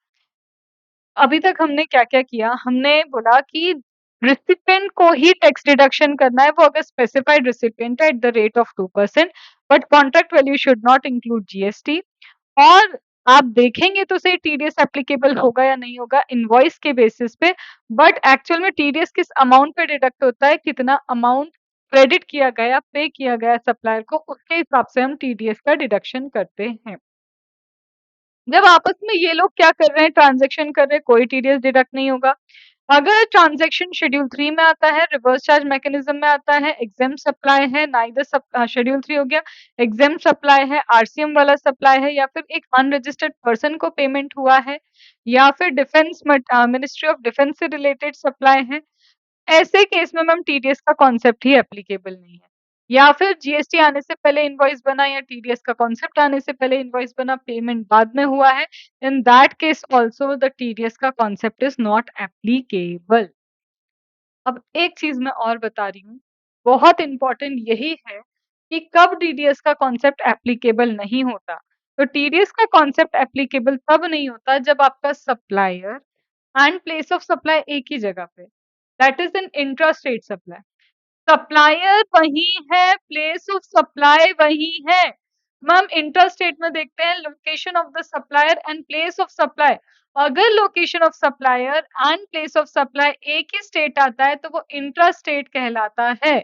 अभी तक हमने क्या-क्या किया? हमने बोला कि रिसिपिएंट को ही टैक्स डिडक्शन करना है, वो अगर स्पेसिफाइड रिसिपिएंट है at the rate of 2%, but contract value should not include GST. और आप देखेंगे तो सही टीडीएस एप्लीकेबल होगा या नहीं होगा इनवॉइस के बेसिस पे, बट एक्चुअल में टीडीएस किस अमाउंट पे डिडक्ट होता है, कितना अमाउंट क्रेडिट किया गया, पे किया गया सप्लायर को, उसके हिसाब से हम टीडीएस का डिडक्शन करते हैं। जब आपस में ये लोग क्या कर रहे हैं, ट्रांजैक्शन कर रहे हैं, कोई टीडीएस डिडक्ट नहीं होगा। अगर ट्रांजैक्शन शेड्यूल 3 में आता है, रिवर्स चार्ज मैकेनिज्म में आता है, एग्जेम्प्ट सप्लाई है, नाइदर शेड्यूल 3 हो गया, एग्जेम्प्ट सप्लाई है, आरसीएम वाला सप्लाई है, या फिर एक अनरजिस्टर्ड पर्सन को पेमेंट हुआ है, या फिर डिफेंस मिनिस्ट्री ऑफ डिफेंस से रिलेटेड सप्लाई है, ऐसे केस में मैम टीडीएस का कॉन्सेप्ट ही एप्लीकेबल नहीं है। या फिर जीएसटी आने से पहले इनवॉइस बना या टीडीएस का कॉन्सेप्ट आने से पहले इनवॉइस बना, पेमेंट बाद में हुआ है, in that case also the TDS का कॉन्सेप्ट इज नॉट एप्लीकेबल। अब एक चीज मैं और बता रही हूँ, बहुत इंपॉर्टेंट यही है कि कब टीडीएस का कॉन्सेप्ट एप्लीकेबल नहीं होता। तो टीडीएस का कॉन्सेप्ट एप्लीकेबल तब नहीं होता जब आपका supplier and place of supply एक ही जगह पे, that is an intra state supply. Supplier वही है, प्लेस ऑफ सप्लाई वही है। मैम इंटर स्टेट में देखते हैं location of the supplier and place of supply. अगर location of supplier and place of supply एक ही स्टेट आता है तो वो इंट्रा स्टेट कहलाता है।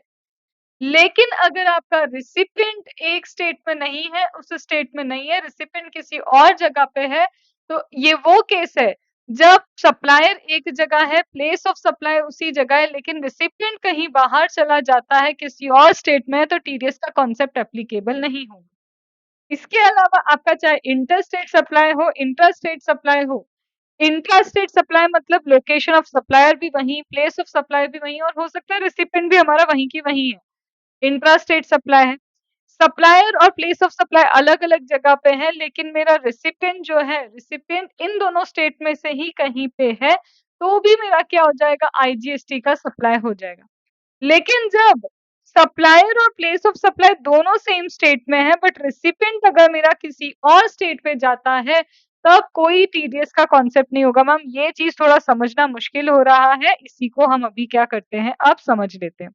लेकिन अगर आपका रिसिपिएंट एक स्टेट में नहीं है, उस स्टेट में नहीं है, रिसिपिएंट किसी और जगह पे है, तो ये वो केस है जब सप्लायर एक जगह है, प्लेस ऑफ सप्लाई उसी जगह है, लेकिन रिसिपिएंट कहीं बाहर चला जाता है, किसी और स्टेट में है, तो टीडीएस का कॉन्सेप्ट एप्लीकेबल नहीं होगा। इसके अलावा आपका चाहे इंटर स्टेट सप्लाई हो, इंट्रा स्टेट सप्लाई हो, इंट्रा स्टेट सप्लाई मतलब लोकेशन ऑफ सप्लायर भी वहीं, प्लेस ऑफ सप्लाई भी वहीं, और हो सकता है रिसिपिएंट भी हमारा वहीं की वहीं है। इंट्रा स्टेट सप्लाई है। सप्लायर और प्लेस ऑफ सप्लाई अलग-अलग जगह पे है, लेकिन मेरा रिसिपिएंट जो है, रिसिपिएंट इन दोनों स्टेट में से ही कहीं पे है, तो भी मेरा क्या हो जाएगा, आईजीएसटी का सप्लाई हो जाएगा। लेकिन जब सप्लायर और प्लेस ऑफ सप्लाई दोनों सेम स्टेट में है, बट रिसिपिएंट अगर मेरा किसी और स्टेट पे जाता है, तब कोई टीडीएस का कॉन्सेप्ट नहीं होगा। मैम ये चीज़ थोड़ा समझना मुश्किल हो रहा है, इसी को हम अभी क्या करते हैं, अब समझ लेते हैं।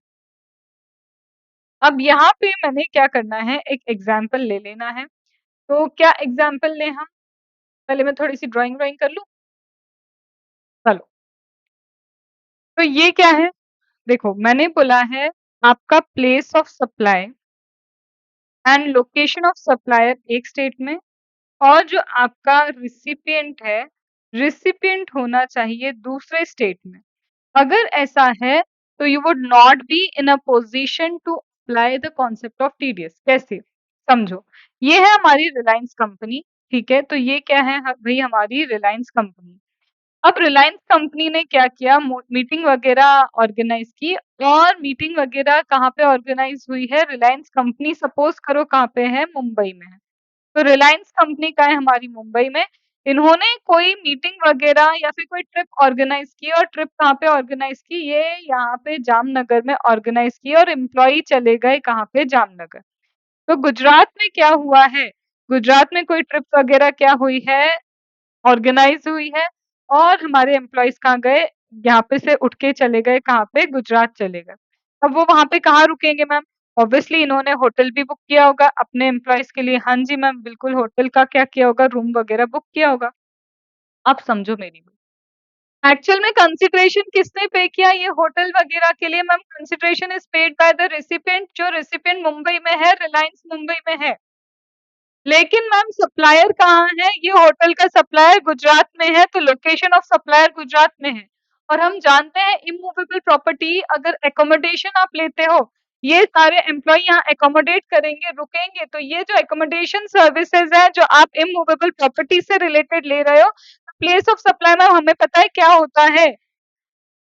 अब यहाँ पे मैंने क्या करना है, एक एग्जाम्पल ले लेना है। तो क्या एग्जाम्पल लें हम? पहले मैं थोड़ी-सी ड्राइंग व्राइंग कर लूँ? चलो। तो ये क्या है? देखो मैंने बोला है आपका place of supply and location of supplier एक स्टेट में, और जो आपका रिसिपिएंट है, रिसिपिएंट होना चाहिए दूसरे स्टेट में। अगर ऐसा है तो you would not be in a position to apply the concept of TDS. कैसे? समझो, ये है हमारी रिलायंस कंपनी, ठीक है? तो ये क्या है भाई, हमारी रिलायंस कंपनी। अब रिलायंस कंपनी ने क्या किया, मीटिंग वगैरह ऑर्गेनाइज की, और मीटिंग वगैरह कहाँ पे ऑर्गेनाइज हुई है, रिलायंस कंपनी सपोज करो कहाँ पे है, मुंबई में है। तो रिलायंस कंपनी का है हमारी मुंबई में। इन्होंने कोई मीटिंग वगैरह या फिर कोई ट्रिप ऑर्गेनाइज की, और ट्रिप कहाँ पे ऑर्गेनाइज की, ये यहाँ पे जामनगर में ऑर्गेनाइज की, और एम्प्लॉई चले गए कहाँ पे, जामनगर। तो गुजरात में क्या हुआ है, गुजरात में कोई ट्रिप वगैरह क्या हुई है, ऑर्गेनाइज हुई है, और हमारे एम्प्लॉइज कहाँ गए, यहाँ पे से उठ के चले गए कहाँ पे, गुजरात चले गए। अब वो वहाँ पे कहाँ रुकेंगे मैम? ऑब्वियसली इन्होंने होटल भी बुक किया होगा अपने एम्प्लॉइज के लिए। हाँ जी मैम, बिल्कुल होटल का क्या किया होगा, रूम वगैरह बुक किया होगा। आप समझो मेरी बात। एक्चुअल में कंसिडरेशन किसने पे किया ये होटल वगैरह के लिए? Ma'am consideration is paid by the recipient, जो रेसिपिएंट मुंबई में है, रिलायंस मुंबई में है। लेकिन मैम सप्लायर कहाँ है? ये होटल का सप्लायर गुजरात में है, तो लोकेशन ऑफ सप्लायर गुजरात में है। और हम जानते हैं इमूवेबल प्रॉपर्टी, अगर एकोमोडेशन आप लेते हो, ये सारे एम्प्लॉई यहाँ एकोमोडेट करेंगे, रुकेंगे, तो ये जो एकोमोडेशन सर्विसेज है जो आप इमूवेबल प्रॉपर्टी से रिलेटेड ले रहे हो, प्लेस ऑफ सप्लाई में हमें पता है क्या होता है,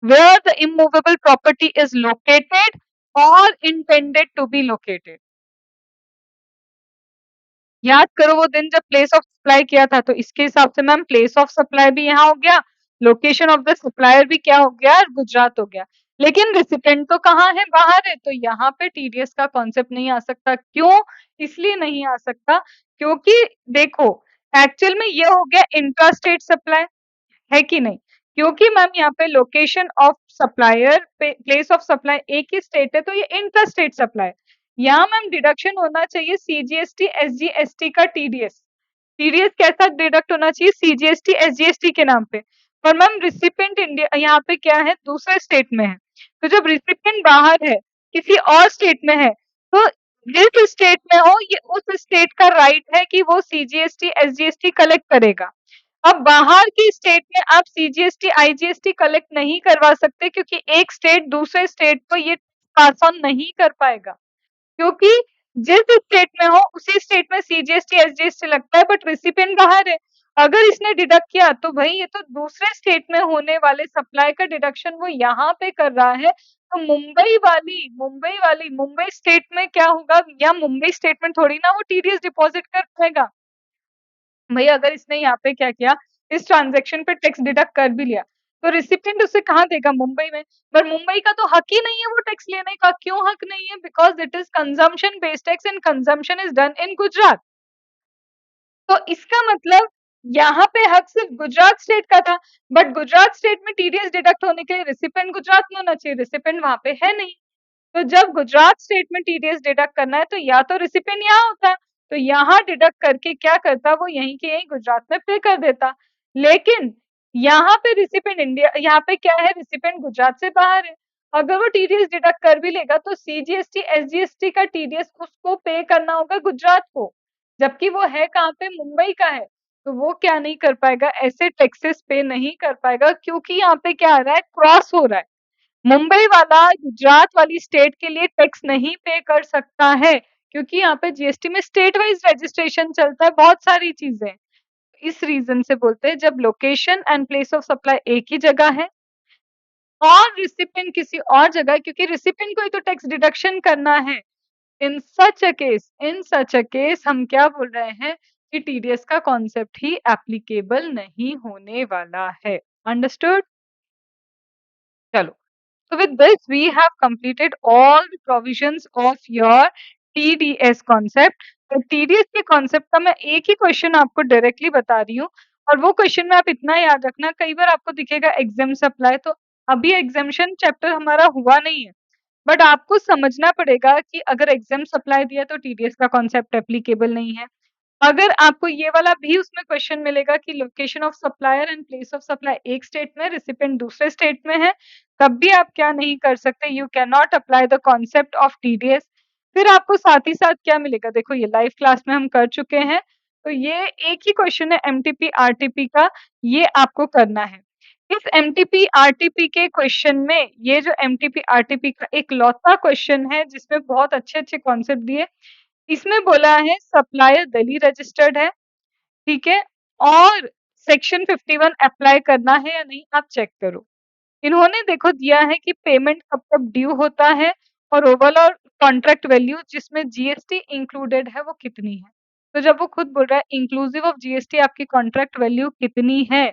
where the immovable property is located और इंटेंडेड टू बी लोकेटेड। याद करो वो दिन जब प्लेस ऑफ सप्लाई किया था, तो इसके हिसाब से मैम प्लेस ऑफ सप्लाई भी यहाँ हो गया, लोकेशन ऑफ द सप्लायर भी क्या हो गया, गुजरात हो गया। लेकिन रेसिपिएंट तो कहाँ है, बाहर है, तो यहाँ पे टीडीएस का कॉन्सेप्ट नहीं आ सकता। क्यों? इसलिए नहीं आ सकता क्योंकि देखो, एक्चुअल में ये हो गया इंट्रा स्टेट सप्लाई, है कि नहीं? क्योंकि मैम यहाँ पे location of supplier place of supply एक ही स्टेट है, तो ये इंटर स्टेट सप्लाई। यहाँ मैम डिडक्शन होना चाहिए सीजीएसटी एसजीएसटी का टीडीएस। टीडीएस कैसा डिडक्ट होना चाहिए, सीजीएसटी एसजीएसटी के नाम पे। और मैम रिसिपिएंट इंडिया यहाँ पे क्या है, दूसरे स्टेट में है। तो जब रिसिपिएंट बाहर है, किसी और स्टेट में है, तो जिस स्टेट में हो, ये उस स्टेट का राइट है कि वो सीजीएसटी एसजीएसटी कलेक्ट करेगा। अब बाहर की स्टेट में आप सीजीएसटी, आईजीएसटी कलेक्ट नहीं करवा सकते क्योंकि एक स्टेट दूसरे स्टेट को ये पास ऑन नहीं कर पाएगा। क्योंकि जिस स्टेट में हो उसी स्टेट में सीजीएसटी, एसजीएसटी लगता है बट रिसिपिएंट बाहर है। अगर इसने डिडक्ट किया तो भाई ये तो दूसरे स्टेट में होने वाले सप्लाई का डिडक्शन वो यहाँ पे कर रहा है। तो मुंबई स्टेट में क्या होगा या मुंबई स्टेट में थोड़ी ना वो टीडीएस डिपॉजिट कर पाएगा। भैया अगर इसने यहाँ पे क्या किया, इस ट्रांज़ैक्शन पे टैक्स डिडक्ट कर भी लिया, तो रिसिपिएंट उसे कहाँ देगा? मुंबई में। पर मुंबई का तो हक ही नहीं है वो टैक्स लेने का। क्यों हक नहीं है? Because it is consumption based tax and consumption is done in Gujarat. तो इसका मतलब यहाँ पे हक सिर्फ गुजरात स्टेट का था, बट गुजरात स्टेट में टीडीएस डिडक्ट होने के लिए रिसिपिएंट गुजरात में होना चाहिए, रिसिपिएंट वहाँ पे है नहीं। तो जब गुजरात स्टेट में टीडीएस डिडक्ट करना है तो या तो रिसिपिएंट यहाँ होता, तो यहाँ डिडक्ट करके क्या करता वो यहीं के यहीं गुजरात में पे कर देता। लेकिन यहाँ पे रिसिपिएंट इंडिया यहाँ पे क्या है रिसिपिएंट गुजरात से बाहर है। अगर वो टीडीएस डिडक्ट कर भी लेगा तो सीजीएसटी, एसजीएसटी का टीडीएस उसको पे करना होगा गुजरात को, जबकि वो है कहाँ पे? मुंबई का है। तो वो क्या नहीं कर पाएगा, ऐसे टैक्सेस पे नहीं कर पाएगा क्योंकि यहाँ पे क्या आ रहा है, क्रॉस हो रहा है। मुंबई वाला गुजरात वाली स्टेट के लिए टैक्स नहीं पे कर सकता है क्योंकि यहाँ पे जीएसटी में स्टेट वाइज रजिस्ट्रेशन चलता है, बहुत सारी चीजें। इस रीजन से बोलते हैं जब location and place of supply एक ही जगह है और रिसिपिएंट किसी और जगह है, क्योंकि रिसिपिएंट को ही तो टैक्स डिडक्शन करना है। इन सच अ केस हम क्या बोल रहे हैं कि टीडीएस का कॉन्सेप्ट ही एप्लीकेबल नहीं होने वाला है। अंडरस्टूड? चलो, so with this we have completed all the provisions of your TDS concept। तो TDS के कॉन्सेप्ट का मैं एक ही क्वेश्चन आपको डायरेक्टली बता रही हूँ और वो क्वेश्चन में आप इतना याद रखना, कई बार आपको दिखेगा एग्जाम सप्लाई, तो अभी एग्जामेशन चैप्टर हमारा हुआ नहीं है, बट आपको समझना पड़ेगा कि अगर एग्जाम सप्लाई दिया तो टीडीएस का कॉन्सेप्ट एप्लीकेबल नहीं है। अगर आपको ये वाला भी उसमें क्वेश्चन मिलेगा कि location of supplier and place of supply एक स्टेट में, रिसिपिएंट दूसरे स्टेट में है, तब भी आप क्या नहीं कर सकते, you can not apply the concept of TDS. फिर आपको साथ ही साथ क्या मिलेगा, देखो ये लाइव क्लास में हम कर चुके हैं, तो ये एक ही क्वेश्चन है एमटीपी आरटीपी का, ये आपको करना है। इस एमटीपी आरटीपी के क्वेश्चन में ये जो एमटीपी आरटीपी का एक लौता क्वेश्चन है जिसमें बहुत अच्छे अच्छे कॉन्सेप्ट दिए, इसमें बोला है सप्लायर दिल्ली रजिस्टर्ड है, ठीक है? और सेक्शन 51 अप्लाई करना है या नहीं आप चेक करो। इन्होंने देखो दिया है कि पेमेंट कब-कब ड्यू होता है और ओवरऑल कॉन्ट्रैक्ट वैल्यू जिसमें जीएसटी इंक्लूडेड है वो कितनी है। तो जब वो खुद बोल रहा है इंक्लूसिव ऑफ जीएसटी आपकी कॉन्ट्रैक्ट वैल्यू कितनी है?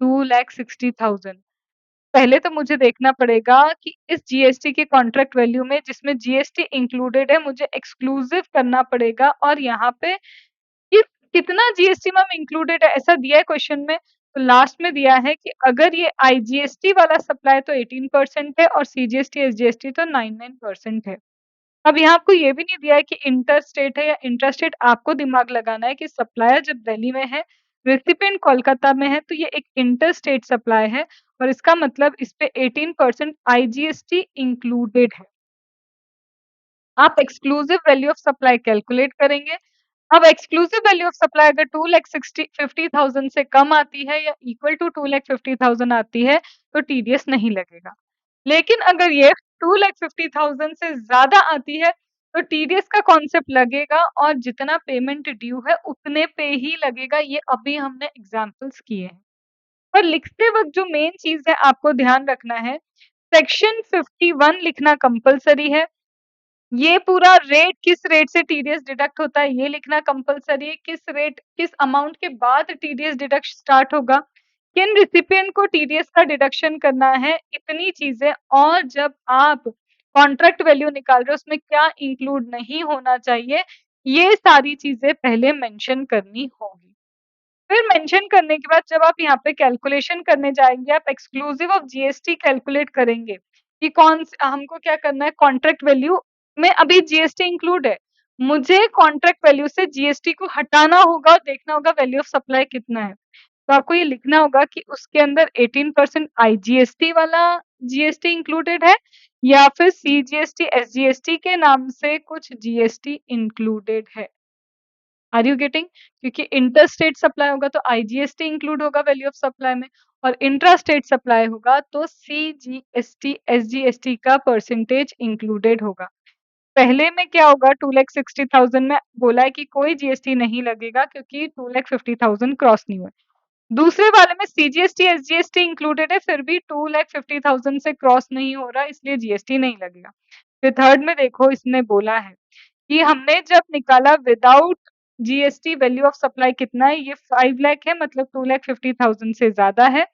2,60,000। पहले तो मुझे देखना पड़ेगा कि इस जीएसटी के कॉन्ट्रैक्ट वैल्यू में जिसमें जीएसटी इंक्लूडेड है मुझे एक्सक्लूसिव करना पड़ेगा और यहाँ पे कि कितना जीएसटी मैम इंक्लूडेड है ऐसा दिया है क्वेश्चन में। तो लास्ट में दिया है कि अगर ये आईजीएसटी वाला सप्लाई तो 18% है और सीजीएसटी एसजीएसटी तो 99% है। अब यहाँ आपको ये भी नहीं दिया है कि इंटर स्टेट है या इंट्रा स्टेट, आपको दिमाग लगाना है कि सप्लायर जब दिल्ली में है, रेसिपिएंट कोलकाता में है, तो ये एक इंटर स्टेट सप्लाई है और इसका मतलब इस पे 18% आईजीएसटी इंक्लूडेड है। आप exclusive value of supply calculate करेंगे। अब एक्सक्लूसिव वैल्यू ऑफ सप्लाई अगर 2,50,000 से कम आती है या इक्वल टू 2,50,000 आती है, तो टीडीएस नहीं लगेगा। लेकिन अगर ये 2,50,000 से ज़्यादा आती है, तो टीडीएस का कॉन्सेप्ट लगेगा और जितना पेमेंट ड्यू है, उतने पे ही लगेगा। ये अभी हमने एग्ज़ाम्पल्स किए हैं। पर लिखते वक़्त जो मेन चीज़ है आपको ध्यान रखना है, सेक्शन 51 लिखना कंपल्सरी है। ये पूरा रेट किस रेट से टीडीएस डिडक्ट होता है ये लिखना कंपल्सरी है, किस अमाउंट के बाद टीडीएस डिडक्ट स्टार्ट होगा, किन रिसिपिएंट को टीडीएस का डिडक्शन करना है, इतनी चीजें। और जब आप कॉन्ट्रैक्ट वैल्यू निकाल रहे हो उसमें क्या इंक्लूड नहीं होना चाहिए, ये सारी चीजें पहले मेंशन करनी होगी। फिर मेंशन करने के बाद जब आप यहाँ पे कैलकुलेशन करने जाएँगे, आप एक्सक्लूसिव ऑफ जीएसटी कैलकुलेट करेंगे कि हमको क्या करना है, कॉन्ट्रैक्ट वैल्यू में अभी जीएसटी इंक्लूड है। मुझे कॉन्ट्रैक्ट वैल्यू से जीएसटी को हटाना होगा और देखना होगा वैल्यू ऑफ सप्लाई कितना है। तो आपको ये लिखना होगा कि उसके अंदर 18% आईजीएसटी वाला जीएसटी इंक्लूडेड है या फिर सीजीएसटी, एसजीएसटी के नाम से कुछ जीएसटी इंक्लूडेड है। Are you getting? क्योंकि इंटर स्टेट सप्लाई होगा तो आईजीएसटी इंक्लूड होगा वैल्यू ऑफ सप्लाई में, और इंट्रा स्टेट सप्लाई होगा तो सीजीएसटी एसजीएसटी का परसेंटेज इंक्लूडेड होगा। पहले में क्या होगा, 2,60,000 में बोला है कि कोई जीएसटी नहीं लगेगा क्योंकि 2,50,000 क्रॉस नहीं हुआ। दूसरे वाले में सीजीएसटी एसजीएसटी इंक्लूडेड है, फिर भी 2,50,000 से क्रॉस नहीं हो रहा, इसलिए जीएसटी नहीं लगेगा। फिर थर्ड में देखो, इसने बोला है कि हमने जब निकाला without GST value of supply कितना है, ये 5 लाख है, मतलब 2,50,000 से ज्यादा है।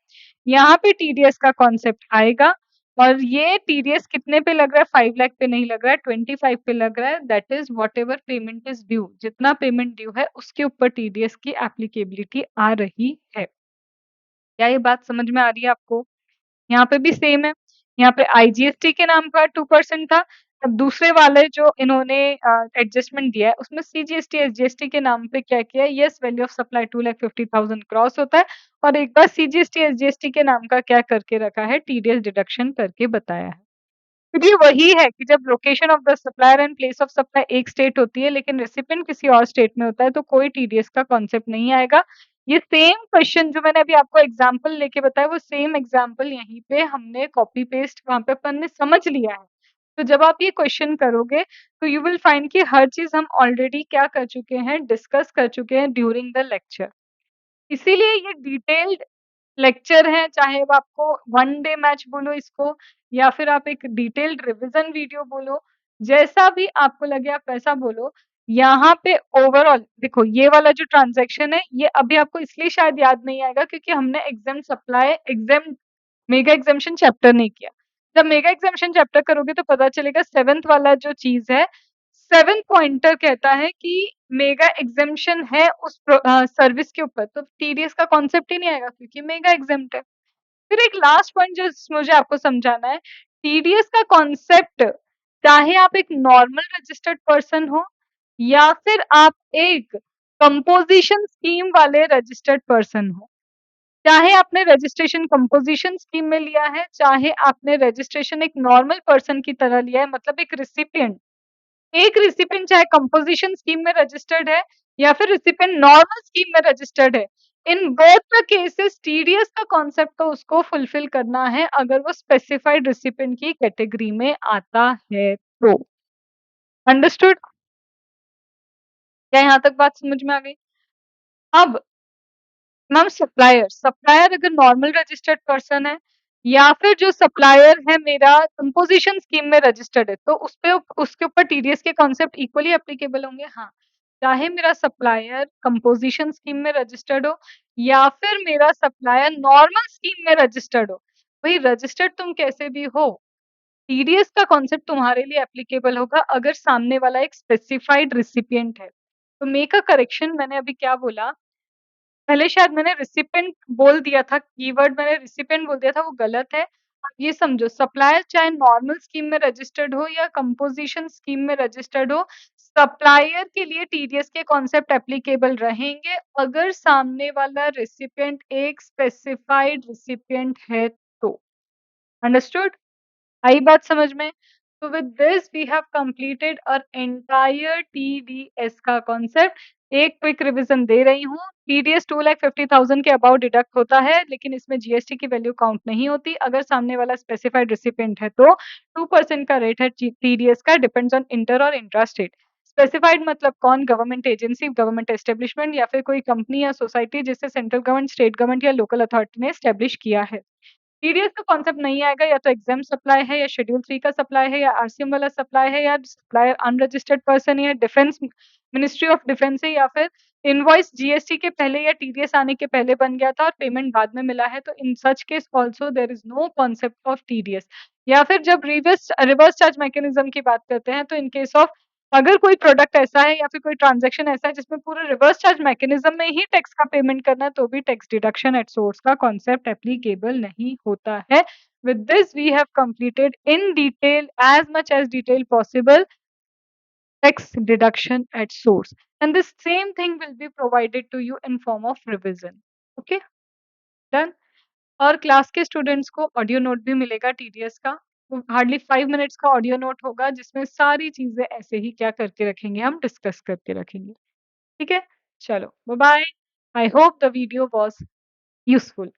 यहाँ पे टीडीएस का कॉन्सेप्ट आएगा, और ये टीडीएस कितने पे लग रहा है, 5 लाख पे नहीं लग रहा है, 25 पे लग रहा है। That is what ever payment is due, जितना पेमेंट ड्यू है उसके ऊपर टीडीएस की एप्लीकेबिलिटी आ रही है। क्या ये बात समझ में आ रही है आपको? यहाँ पे भी सेम है, यहाँ पे आईजीएसटी के नाम पर 2% था, अब दूसरे वाले जो इन्होंने एडजस्टमेंट दिया है उसमें सीजीएसटी एसजीएसटी के नाम पे क्या किया है, yes value of supply 2,50,000 cross होता है, और एक बार सीजीएसटी एसजीएसटी के नाम का क्या करके रखा है, टीडीएस डिडक्शन करके बताया है। फिर ये वही है कि जब location of the supplier and place of supply एक स्टेट होती है लेकिन रेसिपिएंट किसी और स्टेट में होता है तो कोई टीडीएस का कॉन्सेप्ट नहीं आएगा। ये सेम क्वेश्चन जो मैंने अभी आपको एग्जांपल लेके बताया, वो सेम एग्जांपल यहीं पे हमने कॉपी पेस्ट वहां पे अपन ने समझ लिया है। तो जब आप ये क्वेश्चन करोगे तो यू विल फाइंड कि हर चीज हम ऑलरेडी क्या कर चुके हैं, डिस्कस कर चुके हैं ड्यूरिंग द लेक्चर। इसीलिए ये डिटेल्ड लेक्चर है, चाहे वो आपको वन डे मैच बोलो इसको, या फिर आप एक डिटेल्ड रिवीजन वीडियो बोलो, जैसा भी आपको लगे आप वैसा बोलो। यहाँ पे ओवरऑल देखो, ये वाला जो ट्रांजैक्शन है ये अभी आपको इसलिए शायद याद नहीं आएगा क्योंकि हमने exempt supply exempt mega exemption chapter नहीं किया। जब मेगा एग्जामिशन चैप्टर करोगे तो पता चलेगा सेवेंथ वाला जो चीज है, सेवेंथ पॉइंटर कहता है कि मेगा एग्जामिशन है उस सर्विस के ऊपर, तो टीडीएस का कॉन्सेप्ट ही नहीं आएगा क्योंकि मेगा एग्जाम्ड है। फिर एक लास्ट पॉइंट जो मुझे आपको समझाना है, टीडीएस का कॉन्सेप्ट, चाहे आप एक नॉर्मल रजिस्टर्ड पर्सन हो या फिर आप एक कंपोजिशन स्कीम वाले रजिस्टर्ड पर्सन हो, चाहे आपने रजिस्ट्रेशन कंपोजिशन स्कीम में लिया है, चाहे आपने रजिस्ट्रेशन एक नॉर्मल पर्सन की तरह लिया है, मतलब एक रिसिपिएंट चाहे कंपोजिशन स्कीम में रजिस्टर्ड है या फिर रिसिपिएंट नॉर्मल स्कीम में रजिस्टर्ड है, in both the cases TDS का कॉन्सेप्ट तो उसको फुलफिल करना है अगर वो स्पेसिफाइड रिसिपिएंट की कैटेगरी में आता है तो। अंडरस्टूड? क्या यहाँ तक बात समझ में आ गई? अब मैम, सप्लायर सप्लायर अगर नॉर्मल रजिस्टर्ड पर्सन है या फिर जो सप्लायर है मेरा कंपोजिशन स्कीम में रजिस्टर्ड है, तो उस पे उसके ऊपर टीडीएस के कॉन्सेप्ट इक्वली एप्लीकेबल होंगे। हाँ, चाहे मेरा सप्लायर कंपोजिशन स्कीम में रजिस्टर्ड हो या फिर मेरा सप्लायर नॉर्मल स्कीम में रजिस्टर्ड हो, वही रजिस्टर्ड तुम कैसे भी हो, टीडीएस का कॉन्सेप्ट तुम्हारे लिए एप्लीकेबल होगा अगर सामने वाला एक स्पेसिफाइड रिसिपिएंट है। तो मेक अ करेक्शन, मैंने अभी क्या बोला, पहले शायद मैंने रिसिपिएंट बोल दिया था, कीवर्ड मैंने रिसिपिएंट बोल दिया था, वो गलत है। आप ये समझो, सप्लायर चाहे नॉर्मल स्कीम में रजिस्टर्ड हो या कंपोजिशन स्कीम में रजिस्टर्ड हो, सप्लायर के लिए टीडीएस के कॉन्सेप्ट एप्लीकेबल रहेंगे अगर सामने वाला रिसिपिएंट एक स्पेसिफाइड रिसिपिएंट है तो। अंडरस्टूड? आई बात समझ में? तो with this we have completed our entire TDS का कॉन्सेप्ट। एक क्विक रिवीजन दे रही हूँ। टीडीएस 2,50,000 के अबाउट डिडक्ट होता है, लेकिन इसमें जीएसटी की वैल्यू काउंट नहीं होती। अगर सामने वाला स्पेसिफाइड रिसिपिएंट है तो 2% का रेट है टीडीएस का, डिपेंड्स ऑन इंटर और इंट्रा स्टेट। स्पेसिफाइड मतलब कौन, गवर्नमेंट एजेंसी, गवर्नमेंट एस्टेब्लिशमेंट या फिर कोई कंपनी या सोसाइटी जिसे सेंट्रल गवर्नमेंट, स्टेट गवर्नमेंट या लोकल अथॉरिटी ने एस्टेब्लिश किया है। टीडीएस का कॉन्सेप्ट नहीं आएगा, या तो एग्जाम सप्लाई है या शेड्यूल 3 का सप्लाई है या आरसीएम वाला सप्लाई है या सप्लायर अनरजिस्टर्ड पर्सन है, डिफेंस मिनिस्ट्री ऑफ डिफेंस है, या फिर इनवॉइस जीएसटी के पहले या टीडीएस आने के पहले बन गया था और पेमेंट बाद में मिला है, तो in such case also there is no concept of TDS. या फिर जब रिवर्स रिवर्स चार्ज मैकेनिज्म की बात करते हैं तो इन केस ऑफ अगर कोई प्रोडक्ट ऐसा है या फिर कोई ट्रांजैक्शन ऐसा है जिसमें पूरे रिवर्स चार्ज मैकेनिज्म में ही टैक्स का पेमेंट करना है, तो भी टैक्स डिडक्शन एट सोर्स का कॉन्सेप्ट एप्लीकेबल नहीं होता है। With this we have completed in detail, as much as detail possible, tax deduction at source, and this same thing will be provided to you in form of revision. Okay, done. और क्लास के स्टूडेंट्स को ऑडियो नोट भी मिलेगा टीडीएस का, हार्डली 5 मिनट्स का ऑडियो नोट होगा जिसमें सारी चीजें ऐसे ही क्या करके रखेंगे, हम डिस्कस करके रखेंगे। ठीक है? चलो, bye-bye. I hope the video was useful.